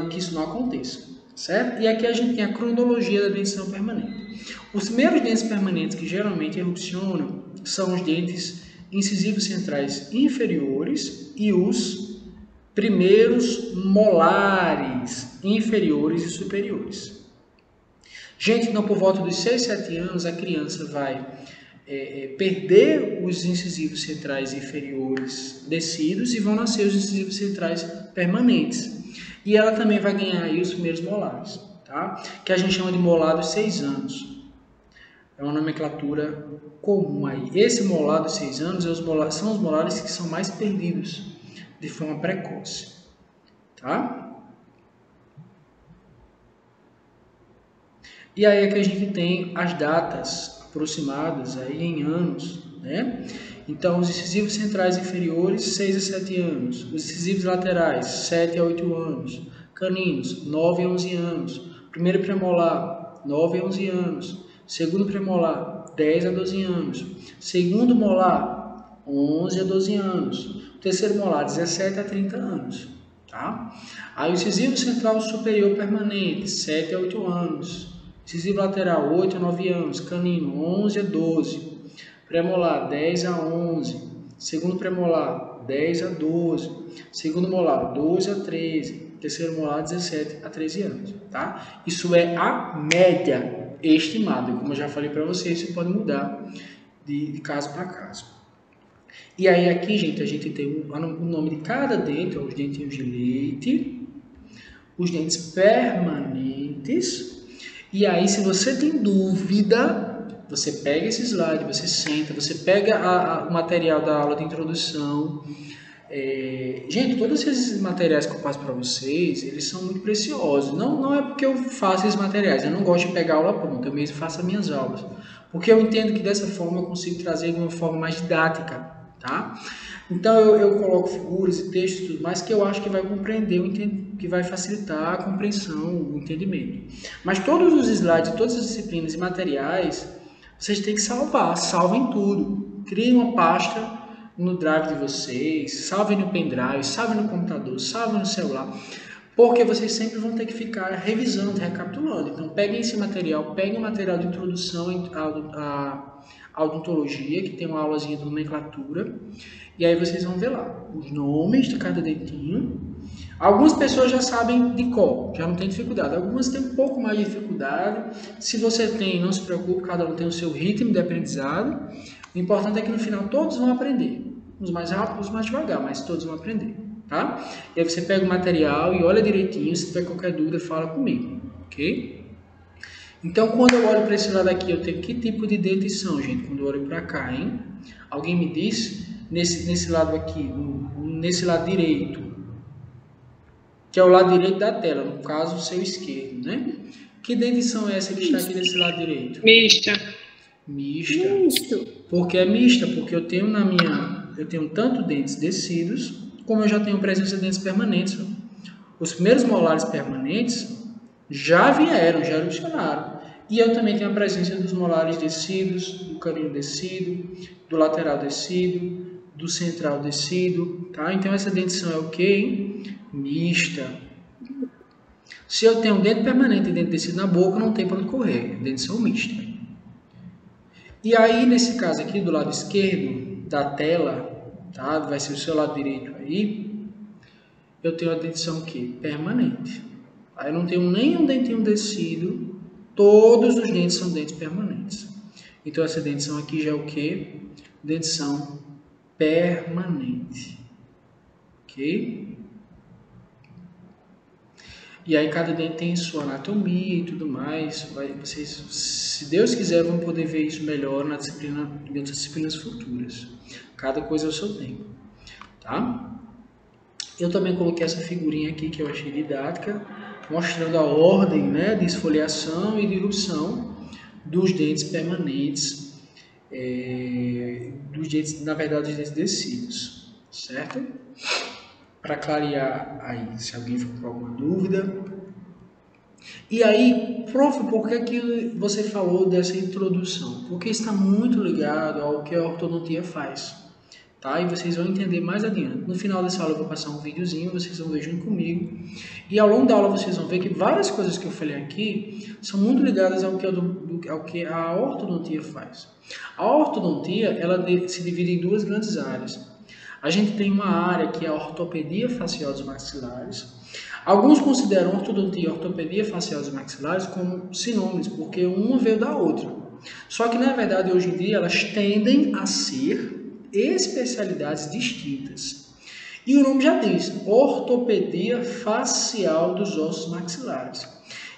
que isso não aconteça, certo? E aqui a gente tem a cronologia da dentição permanente. Os primeiros dentes permanentes que geralmente erupcionam são os dentes incisivos centrais inferiores e os primeiros molares inferiores e superiores. Gente, então por volta dos 6, 7 anos a criança vai perder os incisivos centrais inferiores descidos e vão nascer os incisivos centrais permanentes. E ela também vai ganhar aí os primeiros molares, tá? Que a gente chama de molar dos 6 anos. É uma nomenclatura comum aí. Esse molar dos 6 anos são os molares que são mais perdidos de forma precoce, tá? E aí é que a gente tem as datas aproximadas aí em anos, né? Então, os incisivos centrais inferiores, 6 a 7 anos. Os incisivos laterais, 7 a 8 anos. Caninos, 9 a 11 anos. Primeiro premolar, 9 a 11 anos. Segundo premolar, 10 a 12 anos. Segundo molar, 11 a 12 anos. Terceiro molar, 17 a 30 anos. Tá? Aí, o incisivo central superior permanente, 7 a 8 anos. Incisivo lateral, 8 a 9 anos. Canino, 11 a 12. Premolar, 10 a 11. Segundo premolar, 10 a 12. Segundo molar, 12 a 13. Terceiro molar, 17 a 13 anos. Tá? Isso é a média estimada. Como eu já falei para vocês, isso pode mudar de caso para caso. E aí aqui, gente, a gente tem o nome de cada dente, os dentinhos de leite, os dentes permanentes E aí, se você tem dúvida, você pega esse slide, você senta, você pega o material da aula de introdução. Gente, todos esses materiais que eu passo para vocês, eles são muito preciosos. Não é porque eu faço esses materiais, eu não gosto de pegar aula pronta, eu mesmo faço as minhas aulas. Porque eu entendo que dessa forma eu consigo trazer de uma forma mais didática, tá? Então eu coloco figuras e textos e tudo mais que eu acho que vai compreender, que vai facilitar a compreensão, o entendimento. Mas todos os slides, todas as disciplinas e materiais, vocês têm que salvar, salvem tudo. Criem uma pasta no drive de vocês, salvem no pendrive, salvem no computador, salvem no celular, porque vocês sempre vão ter que ficar revisando, recapitulando. Então, peguem esse material, peguem o material de introdução à odontologia, que tem uma aulazinha de nomenclatura, e aí vocês vão ver lá os nomes de cada dentinho. Algumas pessoas já sabem de cor, já não tem dificuldade. Algumas têm um pouco mais de dificuldade. Se você tem, não se preocupe, cada um tem o seu ritmo de aprendizado. O importante é que no final todos vão aprender. Uns mais rápido, uns mais devagar, mas todos vão aprender, tá? E aí você pega o material e olha direitinho. Se tiver qualquer dúvida, fala comigo, ok? Então, quando eu olho para esse lado aqui, eu tenho que tipo de dentição, gente? Quando eu olho para cá, hein? Alguém me disse, nesse lado aqui, nesse lado direito, que é o lado direito da tela, no caso, o seu esquerdo, né? Que dentição é essa que está aqui desse lado direito? Mista. Mista. Misto. Por que é mista? Porque eu tenho tanto dentes descidos, como eu já tenho presença de dentes permanentes. Os primeiros molares permanentes já erupcionaram. E eu também tenho a presença dos molares descidos, do canino descido, do lateral descido, do central descido, tá? Então essa dentição é o quê? Mista. Se eu tenho um dente permanente e dente descido na boca, não tem para onde correr. Dentição mista. E aí, nesse caso aqui, do lado esquerdo da tela, tá? Vai ser o seu lado direito aí, eu tenho a dentição aqui, permanente. Aí eu não tenho nenhum dentinho descido, todos os dentes são dentes permanentes. Então, essa dentição aqui já é o quê? Dentição permanente. Ok? E aí cada dente tem sua anatomia e tudo mais. Vocês, se Deus quiser, vão poder ver isso melhor nas disciplinas futuras. Cada coisa é o seu tempo, tá? Eu também coloquei essa figurinha aqui que eu achei didática, mostrando a ordem, né, de esfoliação e de erupção dos dentes permanentes, dos dentes, na verdade, dos dentes descidos, certo? Para clarear aí, se alguém ficou com alguma dúvida. E aí, prof, por que você falou dessa introdução? Porque está muito ligado ao que a ortodontia faz, tá? E vocês vão entender mais adiante. No final dessa aula eu vou passar um videozinho, vocês vão ver junto comigo. E ao longo da aula vocês vão ver que várias coisas que eu falei aqui são muito ligadas ao que a ortodontia faz. A ortodontia, ela se divide em duas grandes áreas. A gente tem uma área que é a ortopedia facial dos maxilares. Alguns consideram ortodontia e ortopedia facial dos maxilares como sinônimos, porque uma veio da outra. Só que, na verdade, hoje em dia, elas tendem a ser especialidades distintas. E o nome já diz, ortopedia facial dos ossos maxilares.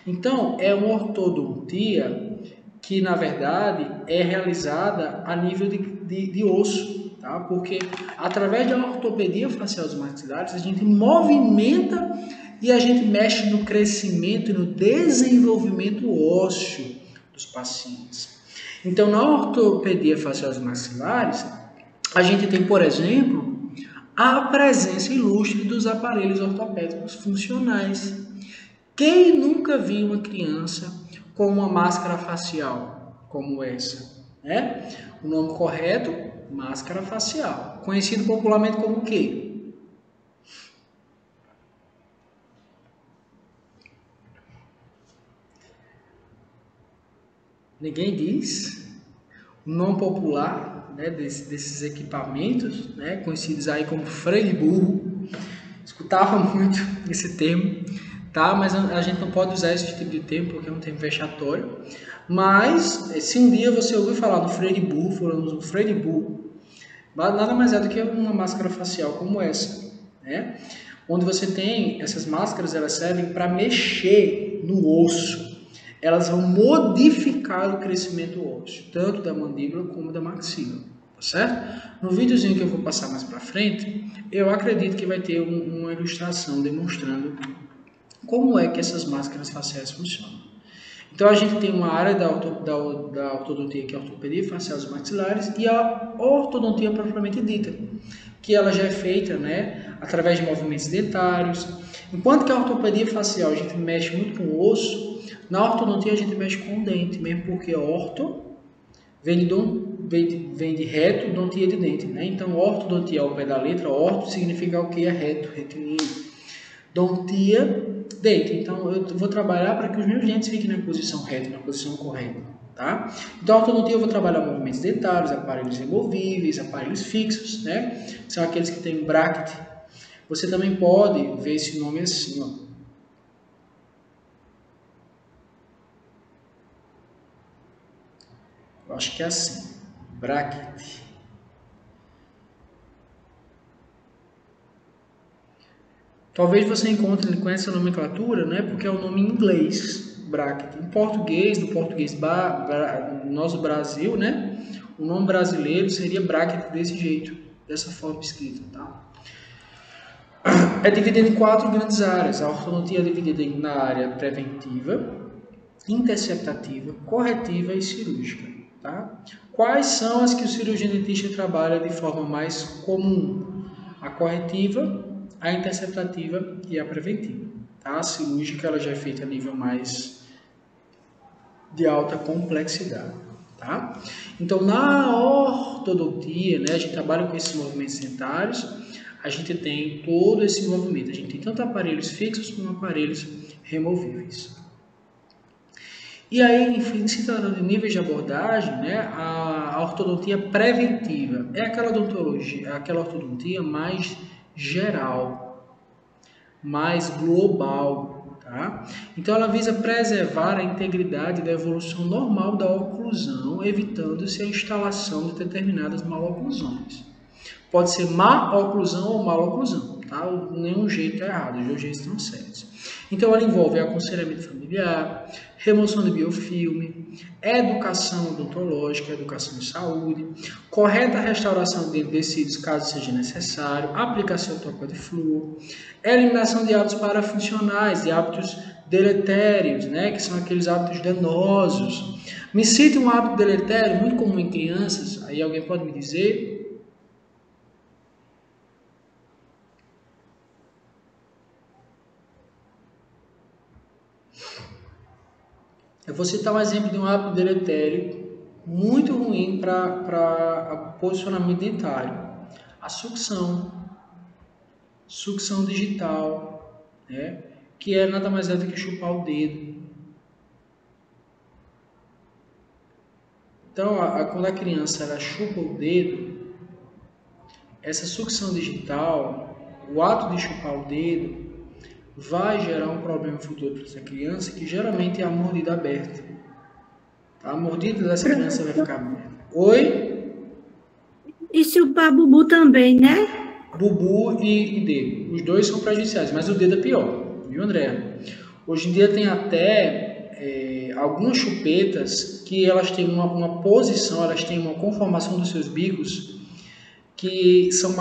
Então, é uma ortodontia que, na verdade, é realizada a nível de osso. Tá? Porque através da ortopedia facial dos maxilares a gente movimenta e a gente mexe no crescimento e no desenvolvimento ósseo dos pacientes. Então, na ortopedia facial dos maxilares, a gente tem, por exemplo, a presença ilustre dos aparelhos ortopédicos funcionais. Quem nunca viu uma criança com uma máscara facial como essa? Né? O nome correto, máscara facial. Conhecido popularmente como o quê? Ninguém diz. O nome popular, né, desses equipamentos, né, conhecidos aí como freio de burro. Escutava muito esse termo, tá? Mas a gente não pode usar esse tipo de termo porque é um termo vexatório. Mas, se um dia você ouviu falar do freio de burro, falamos do freio de burro, nada mais é do que uma máscara facial como essa, né? Onde você tem essas máscaras, elas servem para mexer no osso. elas vão modificar o crescimento ósseo, tanto da mandíbula como da maxila, tá certo? No videozinho que eu vou passar mais para frente, eu acredito que vai ter uma ilustração demonstrando como é que essas máscaras faciais funcionam. Então, a gente tem uma área da ortodontia, que é a ortopedia facial dos maxilares, e a ortodontia propriamente dita, que ela já é feita, né, através de movimentos dentários. Enquanto que a ortopedia facial a gente mexe muito com o osso, na ortodontia a gente mexe com o dente, mesmo porque orto vem de reto, dontia de dente, né? Então, ortodontia ao pé da letra, orto significa o que? É reto, retilíneo. Dontia, dente. Então, eu vou trabalhar para que os meus dentes fiquem na posição reta, na posição correta, tá? Então, a ortodontia eu vou trabalhar movimentos dentários, aparelhos removíveis, aparelhos fixos, né? São aqueles que têm bracket. Você também pode ver esse nome assim, ó. Eu acho que é assim, bracket. Talvez você encontre com essa nomenclatura, né, porque é o nome em inglês, bracket. Em português, no português no nosso Brasil, né, o nome brasileiro seria bracket desse jeito, dessa forma escrita, tá? É dividido em 4 grandes áreas. A ortodontia é dividida na área preventiva, interceptativa, corretiva e cirúrgica, tá? Quais são as que o cirurgião dentista trabalha de forma mais comum? A corretiva, a interceptativa e a preventiva, tá? A cirúrgica ela já é feita a nível mais de alta complexidade, tá? Então, na ortodontia, né, a gente trabalha com esses movimentos dentários, a gente tem todo esse movimento, a gente tem tanto aparelhos fixos como aparelhos removíveis. E aí, em se tratando de níveis de abordagem, né, a ortodontia preventiva é aquela odontologia, aquela ortodontia mais geral, mais global, tá? Então, ela visa preservar a integridade da evolução normal da oclusão, evitando-se a instalação de determinadas maloclusões. Pode ser má oclusão ou maloclusão, tá? Nenhum jeito é errado, os dois jeitos estão certos. Então, ela envolve aconselhamento familiar, remoção de biofilme, educação odontológica, educação de saúde, correta restauração de tecidos caso seja necessário, aplicação tópica de flúor, eliminação de hábitos parafuncionais, de hábitos deletérios, né, que são aqueles hábitos danosos. Me cite um hábito deletério muito comum em crianças, aí alguém pode me dizer? Eu vou citar um exemplo de um hábito deletério muito ruim para posicionamento dentário. A sucção digital, né? Que é nada mais é do que chupar o dedo. Então, quando a criança ela chupa o dedo, essa sucção digital, o ato de chupar o dedo, vai gerar um problema futuro para essa criança, que geralmente é a mordida aberta. Tá? A mordida dessa criança vai ficar aberta. Oi? E chupar bubu também, né? Bubu e dedo. Os dois são prejudiciais, mas o dedo é pior. Viu, André? Hoje em dia tem até algumas chupetas que elas têm uma posição, elas têm uma conformação dos seus bicos que são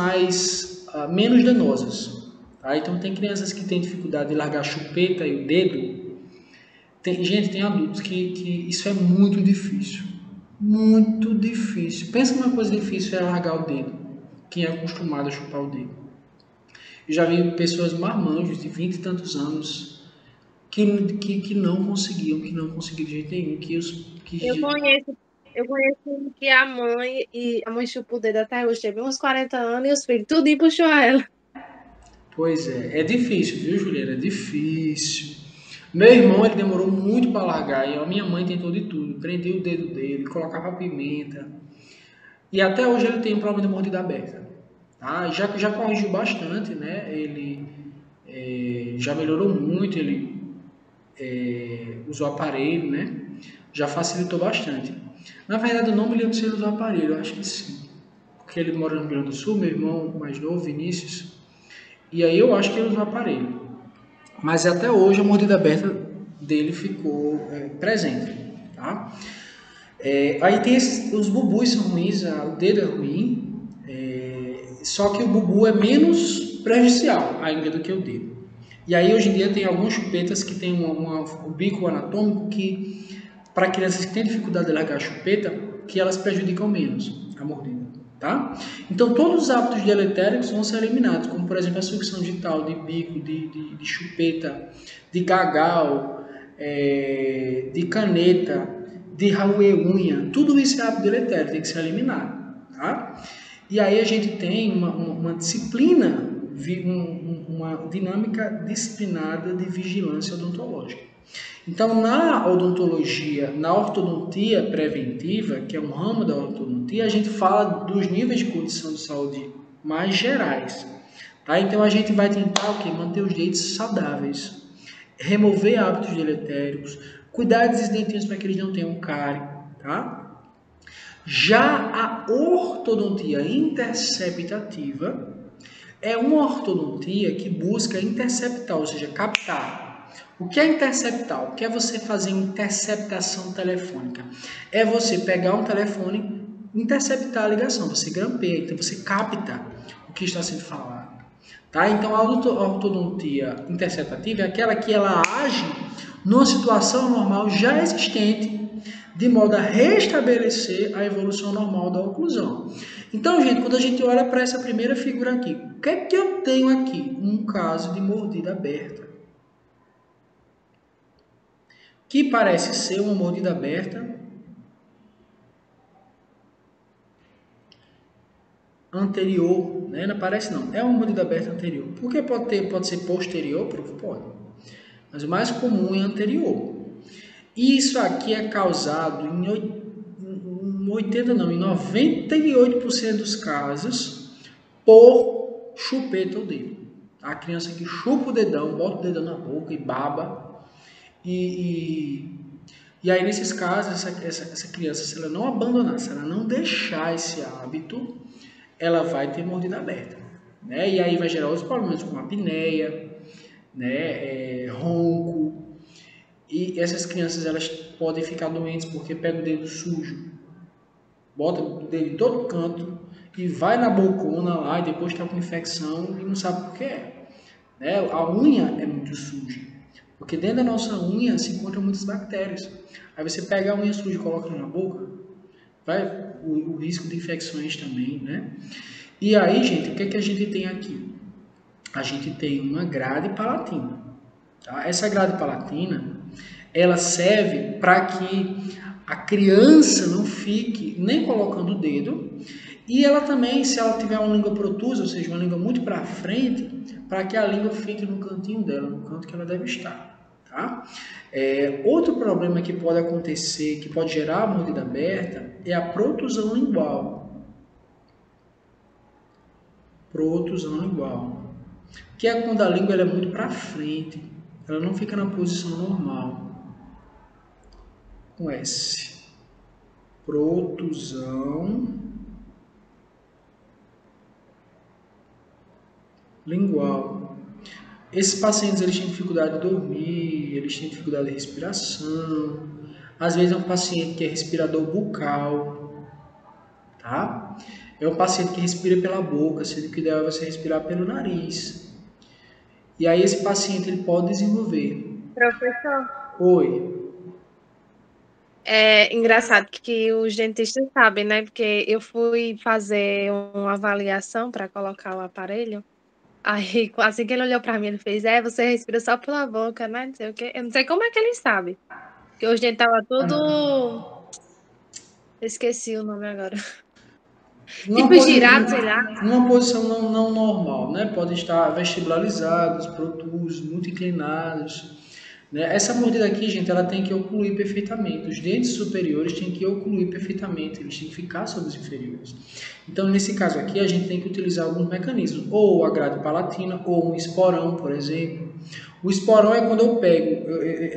menos danosas. Tá? Então, tem crianças que têm dificuldade de largar a chupeta e o dedo. Tem adultos que isso é muito difícil. Muito difícil. Pensa numa coisa difícil é largar o dedo. Quem é acostumado a chupar o dedo. Eu já vi pessoas marmanjos de 20 e tantos anos que não conseguiam de jeito nenhum. Eu conheço que a mãe chupou o dedo até hoje. Teve uns 40 anos e os filhos tudinho puxou ela. Pois é difícil, viu, Juliana? É difícil. Meu irmão, ele demorou muito para largar, e a minha mãe tentou de tudo. Prendia o dedo dele, colocava pimenta. E até hoje ele tem um problema de mordida aberta. Tá? Já corrigiu bastante, né? Ele já melhorou muito, ele usou aparelho, né? Já facilitou bastante. Na verdade, eu não me lembro se ele usou aparelho, eu acho que sim. Porque ele mora no Rio Grande do Sul, meu irmão mais novo, Vinícius. E aí eu acho que ele usa o aparelho. Mas até hoje a mordida aberta dele ficou presente, tá? Aí tem os bubus são ruins, o dedo é ruim, só que o bubu é menos prejudicial ainda do que o dedo. E aí hoje em dia tem algumas chupetas que tem um bico anatômico que, para crianças que têm dificuldade de largar a chupeta, que elas prejudicam menos a mordida, tá? Então todos os hábitos deletéricos vão ser eliminados, como por exemplo a sucção digital, de bico, de chupeta, de gagal, de caneta, de roer unha, tudo isso é hábito deletério, tem que ser eliminado, tá? E aí a gente tem uma disciplina, uma dinâmica disciplinada de vigilância odontológica. Então, na odontologia, na ortodontia preventiva, que é um ramo da ortodontia, a gente fala dos níveis de condição de saúde mais gerais, tá? Então, a gente vai tentar manter os dentes saudáveis, remover hábitos deletéricos, cuidar desses dentinhos para que eles não tenham cárie, tá? Já a ortodontia interceptativa é uma ortodontia que busca interceptar, ou seja, captar. O que é interceptar? O que é você fazer interceptação telefônica? É você pegar um telefone, interceptar a ligação, você grampeia, então você capta o que está sendo falado. Tá? Então a ortodontia interceptativa é aquela que ela age numa situação normal já existente, de modo a restabelecer a evolução normal da oclusão. Então, gente, quando a gente olha para essa primeira figura aqui, o que é que eu tenho aqui? Um caso de mordida aberta, que parece ser uma mordida aberta anterior, né? Não parece não, é uma mordida aberta anterior. Por que pode ser posterior? Pode. Mas o mais comum é anterior. Isso aqui é causado em 98% dos casos por chupeta ou dedo. A criança que chupa o dedão, bota o dedão na boca e baba. E aí, nesses casos, essa criança, se ela não abandonar, se ela não deixar esse hábito, ela vai ter mordida aberta, né? E aí vai gerar outros problemas como apneia, né? Ronco. E essas crianças, elas podem ficar doentes porque pega o dedo sujo, bota o dedo em todo canto e vai na bocona lá e depois está com infecção e não sabe por que é. Né? A unha é muito suja, porque dentro da nossa unha se encontram muitas bactérias. Aí você pega a unha suja e coloca na boca, vai o risco de infecções também, né? E aí, gente, o que é que a gente tem aqui? A gente tem uma grade palatina. Tá? Essa grade palatina, ela serve para que a criança não fique nem colocando o dedo, e ela também, se ela tiver uma língua protusa, ou seja, uma língua muito para frente, para que a língua fique no cantinho dela, no canto que ela deve estar. Tá? Outro problema que pode acontecer, que pode gerar a mordida aberta, é a protusão lingual. Protusão lingual, que é quando a língua ela é muito para frente, ela não fica na posição normal. Com S. Protusão lingual. Esses pacientes, eles têm dificuldade de dormir, eles têm dificuldade de respiração. Às vezes é um paciente que é respirador bucal, tá? É um paciente que respira pela boca, sendo que o ideal é você respirar pelo nariz. E aí esse paciente, ele pode desenvolver. Professor? Oi. É engraçado que os dentistas sabem, né? Porque eu fui fazer uma avaliação para colocar o aparelho. Aí, assim que ele olhou para mim, ele fez: você respira só pela boca, né? Não sei o quê. Eu não sei como é que ele sabe. Porque os dentes estavam tudo. Eu esqueci o nome agora. Tipo girado, sei lá. Numa posição não normal, né? Podem estar vestibularizados, protusos, muito inclinados. Né? Essa mordida aqui, gente, ela tem que ocluir perfeitamente. Os dentes superiores têm que ocluir perfeitamente, eles têm que ficar sobre os inferiores. Então, nesse caso aqui, a gente tem que utilizar alguns mecanismos, ou a grade palatina, ou um esporão, por exemplo. O esporão é quando eu pego,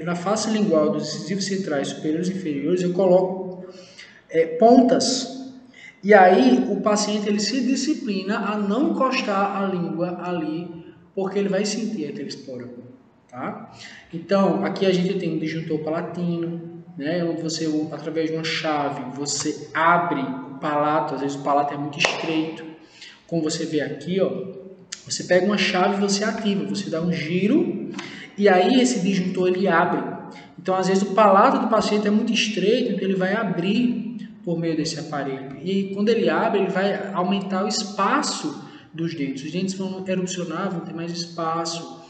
na face lingual dos incisivos centrais superiores e inferiores, eu coloco pontas. E aí, o paciente ele se disciplina a não encostar a língua ali, porque ele vai sentir aquele esporão. tá? Então, aqui a gente tem um disjuntor palatino, né? Você, através de uma chave, você abre o palato, às vezes o palato é muito estreito. Como você vê aqui, ó, você pega uma chave e você ativa, você dá um giro e aí esse disjuntor ele abre. Então, às vezes o palato do paciente é muito estreito, então ele vai abrir por meio desse aparelho. E quando ele abre, ele vai aumentar o espaço dos dentes. Os dentes vão erupcionar, vão ter mais espaço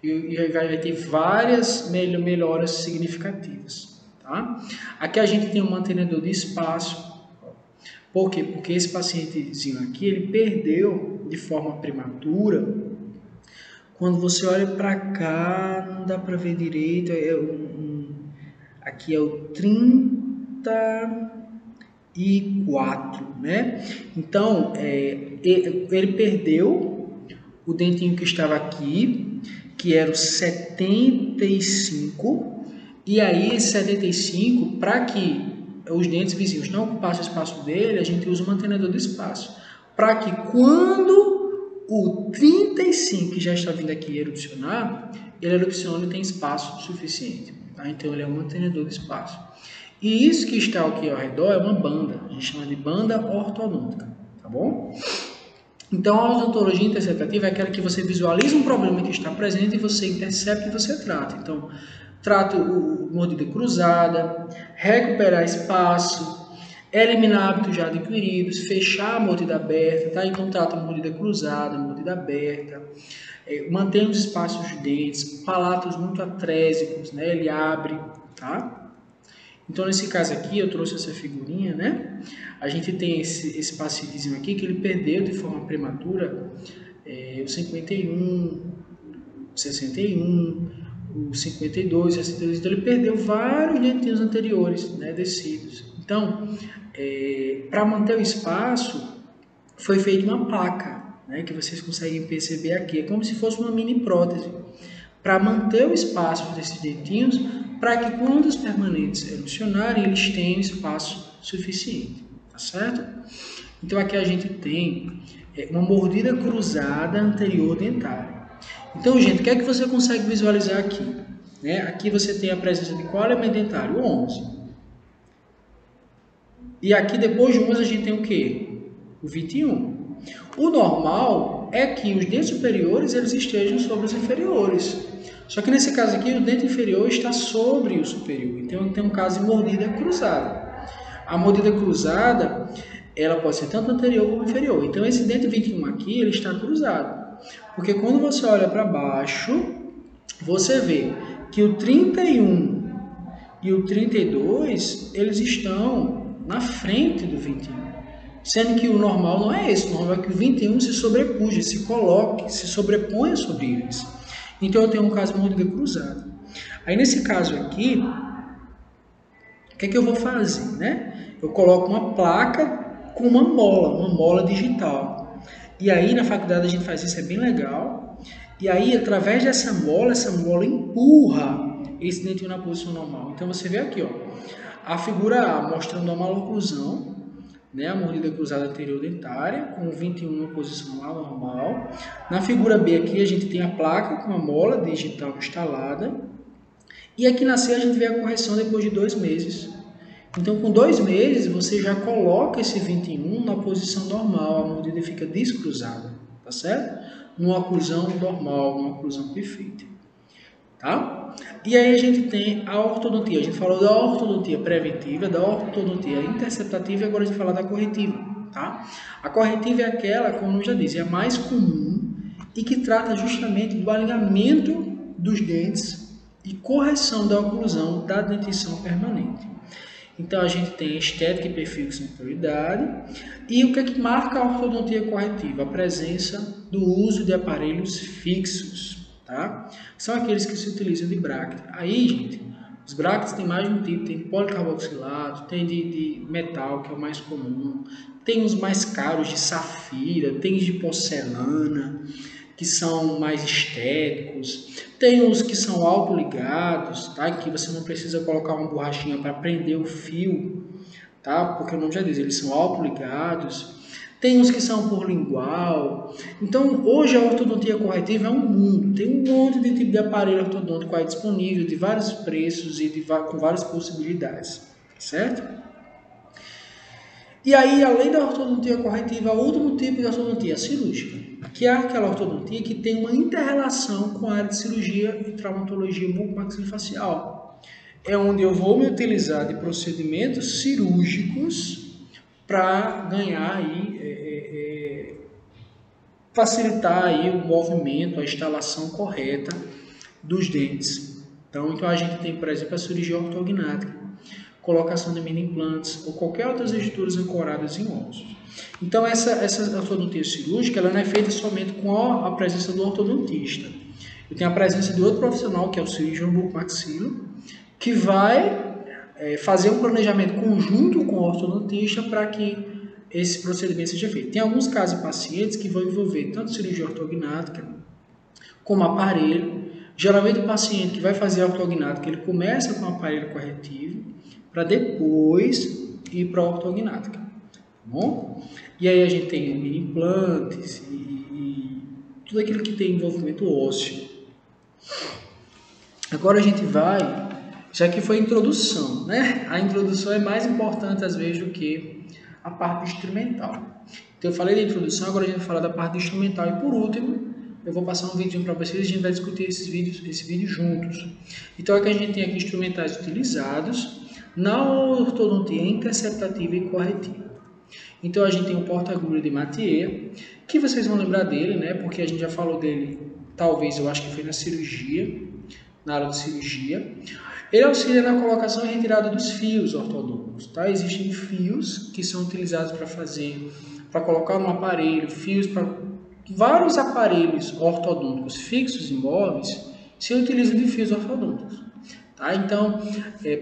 e vai ter várias melhoras significativas, tá? Aqui a gente tem um mantenedor de espaço. Por quê? Porque esse pacientezinho aqui, ele perdeu de forma prematura. Quando você olha para cá, não dá para ver direito. Aqui é o 34, né? Então, ele perdeu o dentinho que estava aqui, que era o 75. E aí, esse 75, para que os dentes vizinhos não ocupassem o espaço dele, a gente usa o mantenedor do espaço. Para que quando o 35, que já está vindo aqui erupcionar, ele erupcione e tem espaço suficiente. Tá? Então, ele é um mantenedor de espaço. E isso que está aqui ao redor é uma banda. A gente chama de banda ortodôntica. Tá bom? Então, a odontologia interceptativa é aquela que você visualiza um problema que está presente e você intercepta e você trata. Então, trata o mordida cruzada, recuperar espaço, eliminar hábitos já adquiridos, fechar a mordida aberta, tá? Então trata a mordida cruzada, mordida aberta, mantém os espaços dos dentes, palatos muito atrésicos, né? Ele abre, tá? Então nesse caso aqui eu trouxe essa figurinha, né? A gente tem esse pacientezinho aqui que ele perdeu de forma prematura o 51, 61, o 52, 62, então ele perdeu vários dentinhos anteriores, né, descidos. Então, para manter o espaço, foi feita uma placa, né, que vocês conseguem perceber aqui. É como se fosse uma mini prótese, para manter o espaço desses dentinhos, para que quando os permanentes erupcionarem, eles tenham espaço suficiente, tá certo? Então, aqui a gente tem uma mordida cruzada anterior dentária. Então, gente, o que é que você consegue visualizar aqui? Né? Aqui você tem a presença de qual elemento dentário? O 11. E aqui, depois de 11, a gente tem o quê? O 21. O normal é que os dentes superiores eles estejam sobre os inferiores. Só que nesse caso aqui, o dente inferior está sobre o superior. Então, tem um caso de mordida cruzada. A mordida cruzada, ela pode ser tanto anterior como inferior. Então, esse dente 21 aqui, ele está cruzado. Porque quando você olha para baixo, você vê que o 31 e o 32, eles estão na frente do 21. Sendo que o normal não é esse. O normal é que o 21 se sobrepuja, se coloque, se sobreponha sobre eles. Então, eu tenho um caso de mordida cruzada. Aí, nesse caso aqui, o que é que eu vou fazer, né? Eu coloco uma placa com uma mola digital. E aí, na faculdade, a gente faz isso, é bem legal. E aí, através dessa mola empurra esse dentinho na posição normal. Então, você vê aqui, ó, a figura A mostrando a maloclusão, né, a mordida cruzada anterior dentária, com 21 na posição lá normal. Na figura B aqui, a gente tem a placa com a mola digital instalada. E aqui na C, a gente vê a correção depois de 2 meses. Então, com 2 meses, você já coloca esse 21 na posição normal, a mordida fica descruzada, tá certo? Numa oclusão normal, numa oclusão perfeita, tá? E aí a gente tem a ortodontia. A gente falou da ortodontia preventiva, da ortodontia interceptativa e agora a gente vai falar da corretiva, tá? A corretiva é aquela, como eu já disse, é a mais comum e que trata justamente do alinhamento dos dentes e correção da oclusão da dentição permanente. Então, a gente tem estética e perfil sem prioridade. E o que é que marca a ortodontia corretiva? A presença do uso de aparelhos fixos, tá? São aqueles que se utilizam de bracte. Aí, gente, os bractes tem mais de um tipo. Tem policarboxilato, tem de metal, que é o mais comum. Tem os mais caros de safira, tem de porcelana, que são mais estéticos. Tem os que são autoligados, tá? Que você não precisa colocar uma borrachinha para prender o fio, tá? Porque o nome já diz, eles são autoligados. tem uns que são por lingual. Então, hoje a ortodontia corretiva é um mundo. Tem um monte de tipo de aparelho ortodôntico aí disponível, de vários preços e com várias possibilidades, certo? E aí, além da ortodontia corretiva, há outro tipo de ortodontia cirúrgica, que é aquela ortodontia que tem uma inter-relação com a área de cirurgia e traumatologia bucomaxilofacial. É onde eu vou me utilizar de procedimentos cirúrgicos para ganhar aí, facilitar aí o movimento, a instalação correta dos dentes. Então a gente tem, por exemplo, a cirurgia ortognática, colocação de mini implantes ou qualquer outras estruturas ancoradas em ossos. Então essa ortodontia cirúrgica ela não é feita somente com a presença do ortodontista. Eu tenho a presença de outro profissional, que é o cirurgião bucomaxilo, que vai fazer um planejamento conjunto com o ortodontista para que esse procedimento seja feito. Tem alguns casos de pacientes que vão envolver tanto cirurgia ortognática como aparelho. Geralmente o paciente que vai fazer a ortognática, ele começa com o aparelho corretivo para depois ir para a ortognática, tá bom? E aí a gente tem mini implantes e tudo aquilo que tem envolvimento ósseo. Agora a gente vai, já que foi a introdução, né? A introdução é mais importante às vezes do que a parte instrumental. Então eu falei da introdução, agora a gente vai falar da parte instrumental e por último eu vou passar um vídeo para vocês e a gente vai discutir esse vídeo juntos. Então aqui a gente tem aqui instrumentais utilizados na ortodontia interceptativa e corretiva. Então a gente tem o porta-agulha de Mathieu, que vocês vão lembrar dele, né? Porque a gente já falou dele, talvez, eu acho que foi na cirurgia, na área de cirurgia. Ele auxilia na colocação e retirada dos fios ortodônticos, tá? Existem fios que são utilizados para colocar no aparelho, fios para vários aparelhos ortodônticos fixos e móveis se utilizam de fios ortodônticos. Tá? Então,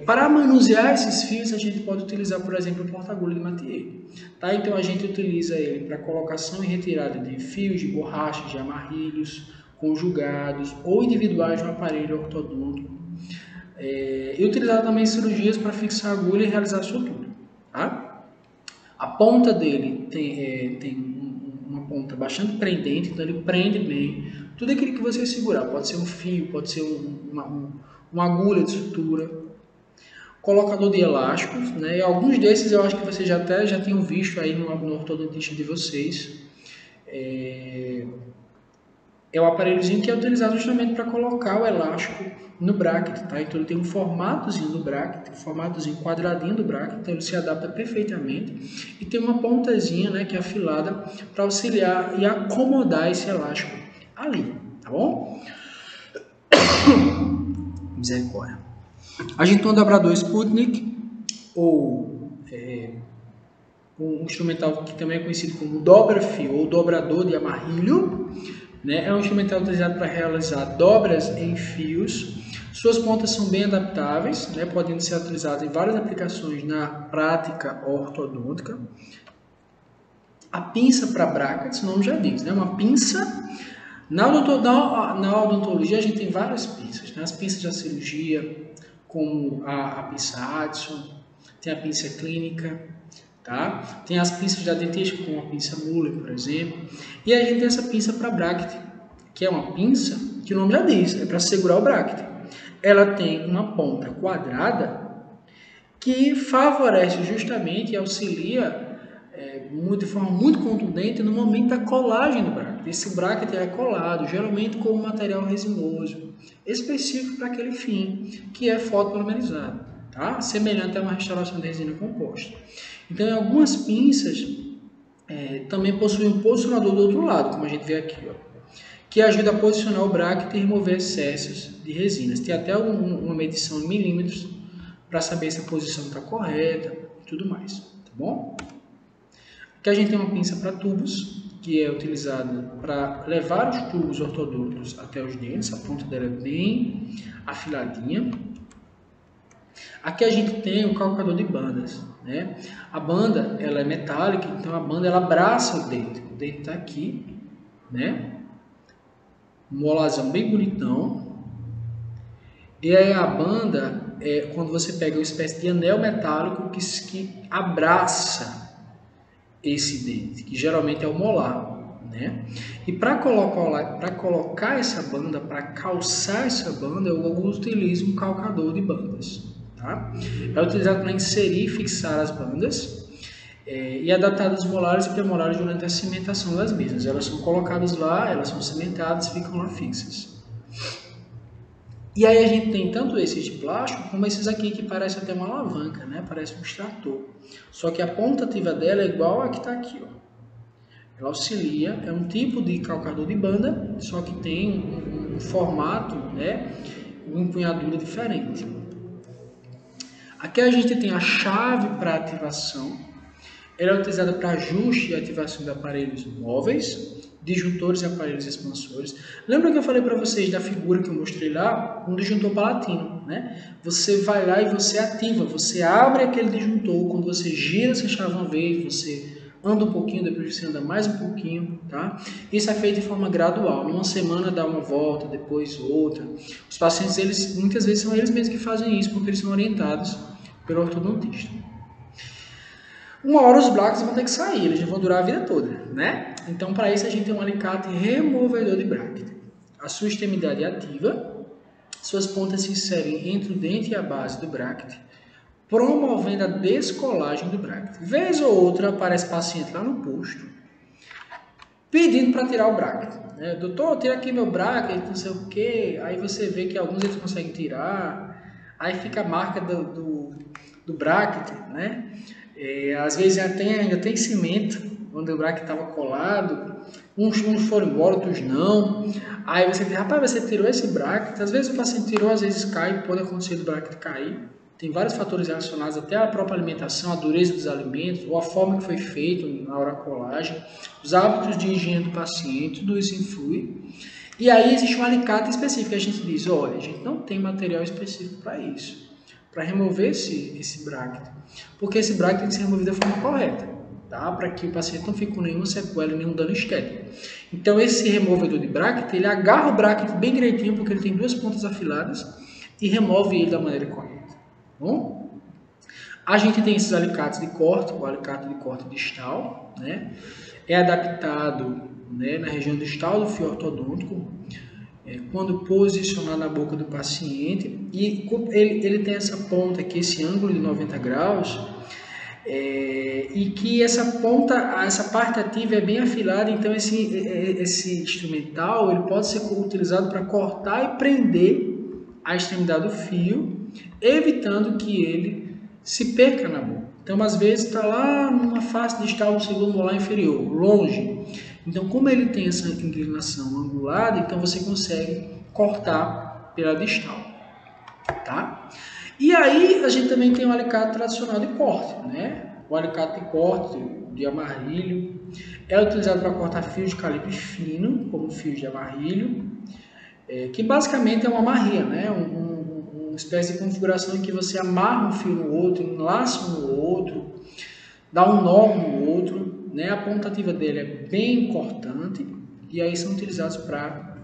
para manusear esses fios, a gente pode utilizar, por exemplo, o porta-agulha de Mathieu. Tá? Então, a gente utiliza ele para colocação e retirada de fios, de borrachas, de amarrilhos, conjugados ou individuais no aparelho ortodôntico. E utilizado também em cirurgias para fixar a agulha e realizar a sutura. Tá? A ponta dele tem uma ponta bastante prendente, então ele prende bem tudo aquilo que você segurar. Pode ser um fio, pode ser uma agulha de sutura, colocador de elásticos, né? E alguns desses eu acho que vocês já tenham visto aí no ortodontista de vocês. É o aparelhozinho que é utilizado justamente para colocar o elástico no bracket, tá? Então ele tem um formatozinho do bracket, um formatozinho quadradinho do bracket, então ele se adapta perfeitamente e tem uma pontazinha, né, que é afilada para auxiliar e acomodar esse elástico ali, tá bom? Misericórdia. A gente tem um dobrador Sputnik, ou um instrumental que também é conhecido como dobra-fio ou dobrador de amarrilho, né? É um instrumental utilizado para realizar dobras em fios. Suas pontas são bem adaptáveis, né? Podendo ser utilizadas em várias aplicações na prática ortodôntica. A pinça para brackets, o nome já diz, né? Uma pinça. Na odontologia a gente tem várias pinças, né? As pinças da cirurgia, como a pinça Addison, tem a pinça clínica, tá? Tem as pinças da dentística, como a pinça Muller, por exemplo. E a gente tem essa pinça para bracket, que é uma pinça que o nome já diz, é para segurar o bracket. Ela tem uma ponta quadrada que favorece justamente e auxilia de forma muito contundente no momento da colagem do bracket. Esse bracket é colado, geralmente com um material resinoso, específico para aquele fim, que é fotopolimerizado, tá? Semelhante a uma restauração de resina composta. Então, em algumas pinças, também possuem um posicionador do outro lado, como a gente vê aqui, ó, que ajuda a posicionar o bracket e remover excessos de resinas. Tem até uma medição em milímetros para saber se a posição está correta e tudo mais, tá bom? Aqui a gente tem uma pinça para tubos, que é utilizada para levar os tubos ortodônticos até os dentes. A ponta dela é bem afiladinha. Aqui a gente tem o calcador de bandas, né? A banda ela é metálica, então a banda ela abraça o dente está aqui, né? Um molazão bem bonitão. E aí a banda quando você pega uma espécie de anel metálico que abraça esse dente, que geralmente é o molar, né? E para colocar essa banda, para calçar essa banda, eu utilizo um calcador de bandas, tá? É utilizado para inserir e fixar as bandas e adaptar os molares e premolares durante a cimentação das mesmas. Elas são colocadas lá, elas são cimentadas, ficam lá fixas. E aí a gente tem tanto esses de plástico, como esses aqui que parece até uma alavanca, né? Parece um extrator. Só que a ponta ativa dela é igual a que está aqui, ó. Ela auxilia, é um tipo de calcador de banda, só que tem um formato, né? Uma empunhadura diferente. Aqui a gente tem a chave para ativação. Ela é utilizada para ajuste e ativação de aparelhos móveis, disjuntores e aparelhos expansores. Lembra que eu falei para vocês da figura que eu mostrei lá? Um disjuntor palatino, né? Você vai lá e você ativa, você abre aquele disjuntor, quando você gira essa chave uma vez, você anda um pouquinho, depois você anda mais um pouquinho, tá? Isso é feito de forma gradual. Uma semana dá uma volta, depois outra. Os pacientes, muitas vezes são eles mesmos que fazem isso, porque eles são orientados pelo ortodontista. Uma hora os brackets vão ter que sair, eles vão durar a vida toda, né? Então, para isso, a gente tem um alicate removedor de bracket. A sua extremidade é ativa, suas pontas se inserem entre o dente e a base do bracket, promovendo a descolagem do bracket. Vez ou outra, aparece paciente lá no posto, pedindo para tirar o bracket. Né? Doutor, tira aqui meu bracket, não sei o quê. Aí você vê que alguns eles conseguem tirar, aí fica a marca do bracket, né? Às vezes ainda tem cimento, onde o bracket estava colado, uns foram embora, outros não. Aí você diz, rapaz, você tirou esse bracket, às vezes o paciente tirou, às vezes cai, pode acontecer do bracket cair. Tem vários fatores relacionados até à própria alimentação, a dureza dos alimentos, ou a forma que foi feito na hora da colagem, os hábitos de higiene do paciente, tudo isso influi. E aí existe um alicate específico, que a gente diz, olha, a gente não tem material específico para isso, para remover esse bracket, porque esse bracket tem que ser removido da forma correta, tá? Para que o paciente não fique com nenhuma sequela, nenhum dano estético. Então esse removedor de bracket, ele agarra o bracket bem direitinho, porque ele tem duas pontas afiladas, e remove ele da maneira correta. Bom, a gente tem esses alicates de corte, o alicate de corte distal, né? É adaptado, né, na região distal do fio ortodôntico, quando posicionado na boca do paciente, e ele tem essa ponta aqui, esse ângulo de 90 graus, e que essa parte ativa é bem afilada, então esse instrumental ele pode ser utilizado para cortar e prender a extremidade do fio, evitando que ele se perca na boca. Então, às vezes, está lá numa face distal do segundo molar inferior, longe. Então, como ele tem essa inclinação angulada, então você consegue cortar pela distal, tá? E aí, a gente também tem o alicate tradicional de corte, né? O alicate de corte de amarrilho é utilizado para cortar fios de calibre fino, como fios de amarrilho, que basicamente é uma amarria, né? Uma espécie de configuração em que você amarra um fio no outro, enlaça um no outro, dá um nó no outro, né? A ponta ativa dele é bem cortante e aí são utilizados para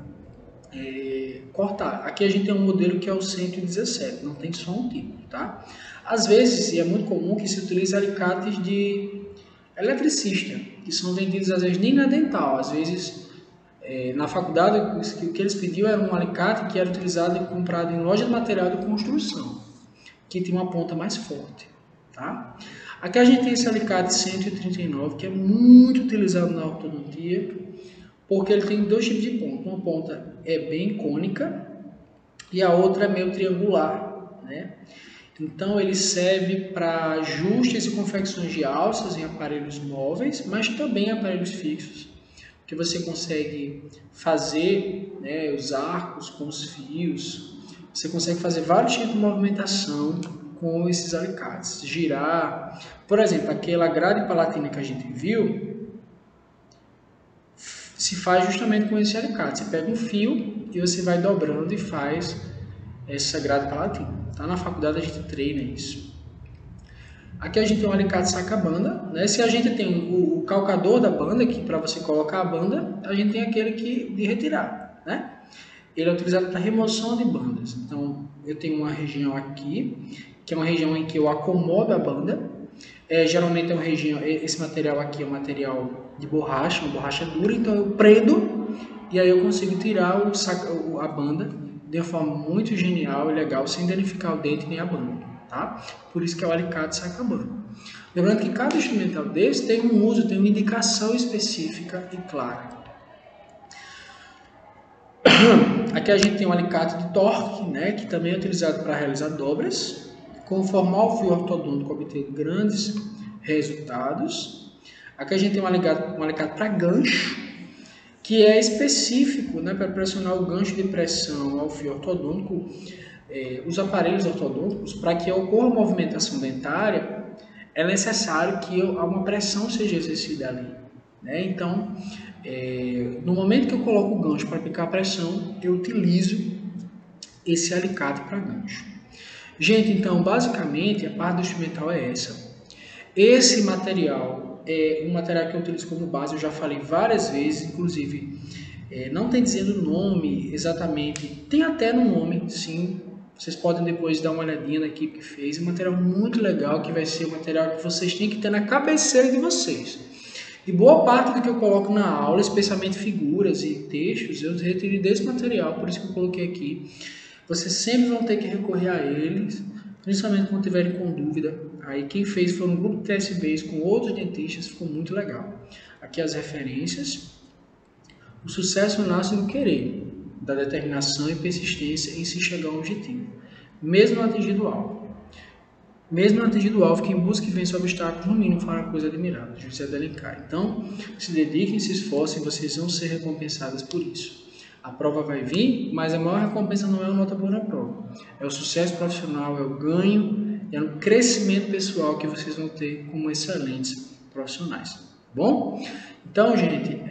cortar. Aqui a gente tem um modelo que é o 117, não tem só um tipo, tá? Às vezes, e é muito comum que se utilize alicates de eletricista, que são vendidos às vezes nem na dental, às vezes na faculdade o que eles pediam era um alicate que era utilizado e comprado em loja de material de construção, que tem uma ponta mais forte, tá? Aqui a gente tem esse alicate 139, que é muito utilizado na ortodontia, porque ele tem dois tipos de ponta. Uma ponta é bem cônica e a outra é meio triangular, né? Então ele serve para ajustes e confecções de alças em aparelhos móveis, mas também em aparelhos fixos, que você consegue fazer, né, os arcos com os fios, você consegue fazer vários tipos de movimentação com esses alicates, girar, por exemplo, aquela grade palatina que a gente viu, se faz justamente com esse alicate, você pega um fio e você vai dobrando e faz essa grade palatina, tá? Na faculdade a gente treina isso. Aqui a gente tem um alicate saca-banda, né? Se a gente tem o calcador da banda, que para você colocar a banda, a gente tem aquele de retirar, né? Ele é utilizado para remoção de bandas. Então, eu tenho uma região aqui, que é uma região em que eu acomodo a banda, Geralmente esse material aqui é um material de borracha, uma borracha dura, então eu prendo e aí eu consigo tirar a banda de uma forma muito genial e legal, sem danificar o dente nem a banda, tá? Por isso que é o alicate saca-banda. Lembrando que cada instrumental desse tem um uso, tem uma indicação específica e clara. Aqui a gente tem um alicate de torque, né, que também é utilizado para realizar dobras, conformar o fio ortodôntico, obter grandes resultados. Aqui a gente tem um alicate para gancho, que é específico, né, para pressionar o gancho de pressão ao fio ortodôntico, os aparelhos ortodônticos, para que ocorra a movimentação dentária, é necessário que uma pressão seja exercida ali, né? Então, no momento que eu coloco o gancho para aplicar a pressão, eu utilizo esse alicate para gancho. Gente, então, basicamente, a parte do instrumental é essa. Esse material é um material que eu utilizo como base, eu já falei várias vezes, inclusive, não tem dizendo o nome exatamente, tem até no nome, sim. Vocês podem depois dar uma olhadinha na equipe que fez. É um material muito legal, que vai ser o material que vocês têm que ter na cabeceira de vocês. E boa parte do que eu coloco na aula, especialmente figuras e textos, eu retirei desse material, por isso que eu coloquei aqui. Vocês sempre vão ter que recorrer a eles, principalmente quando tiverem com dúvida. Aí quem fez foi um grupo de TSBs com outros dentistas, ficou muito legal. Aqui as referências. O sucesso nasce do querer, da determinação e persistência em se chegar ao objetivo, mesmo não atingindo o alvo. Mesmo não atingindo o alvo, quem busca e vence obstáculos, no mínimo fará coisa admirável. José de Alencar. Então, se dediquem, se esforcem, vocês vão ser recompensadas por isso. A prova vai vir, mas a maior recompensa não é a nota boa na prova. É o sucesso profissional, é o ganho, é o crescimento pessoal que vocês vão ter como excelentes profissionais. Bom? Então, gente,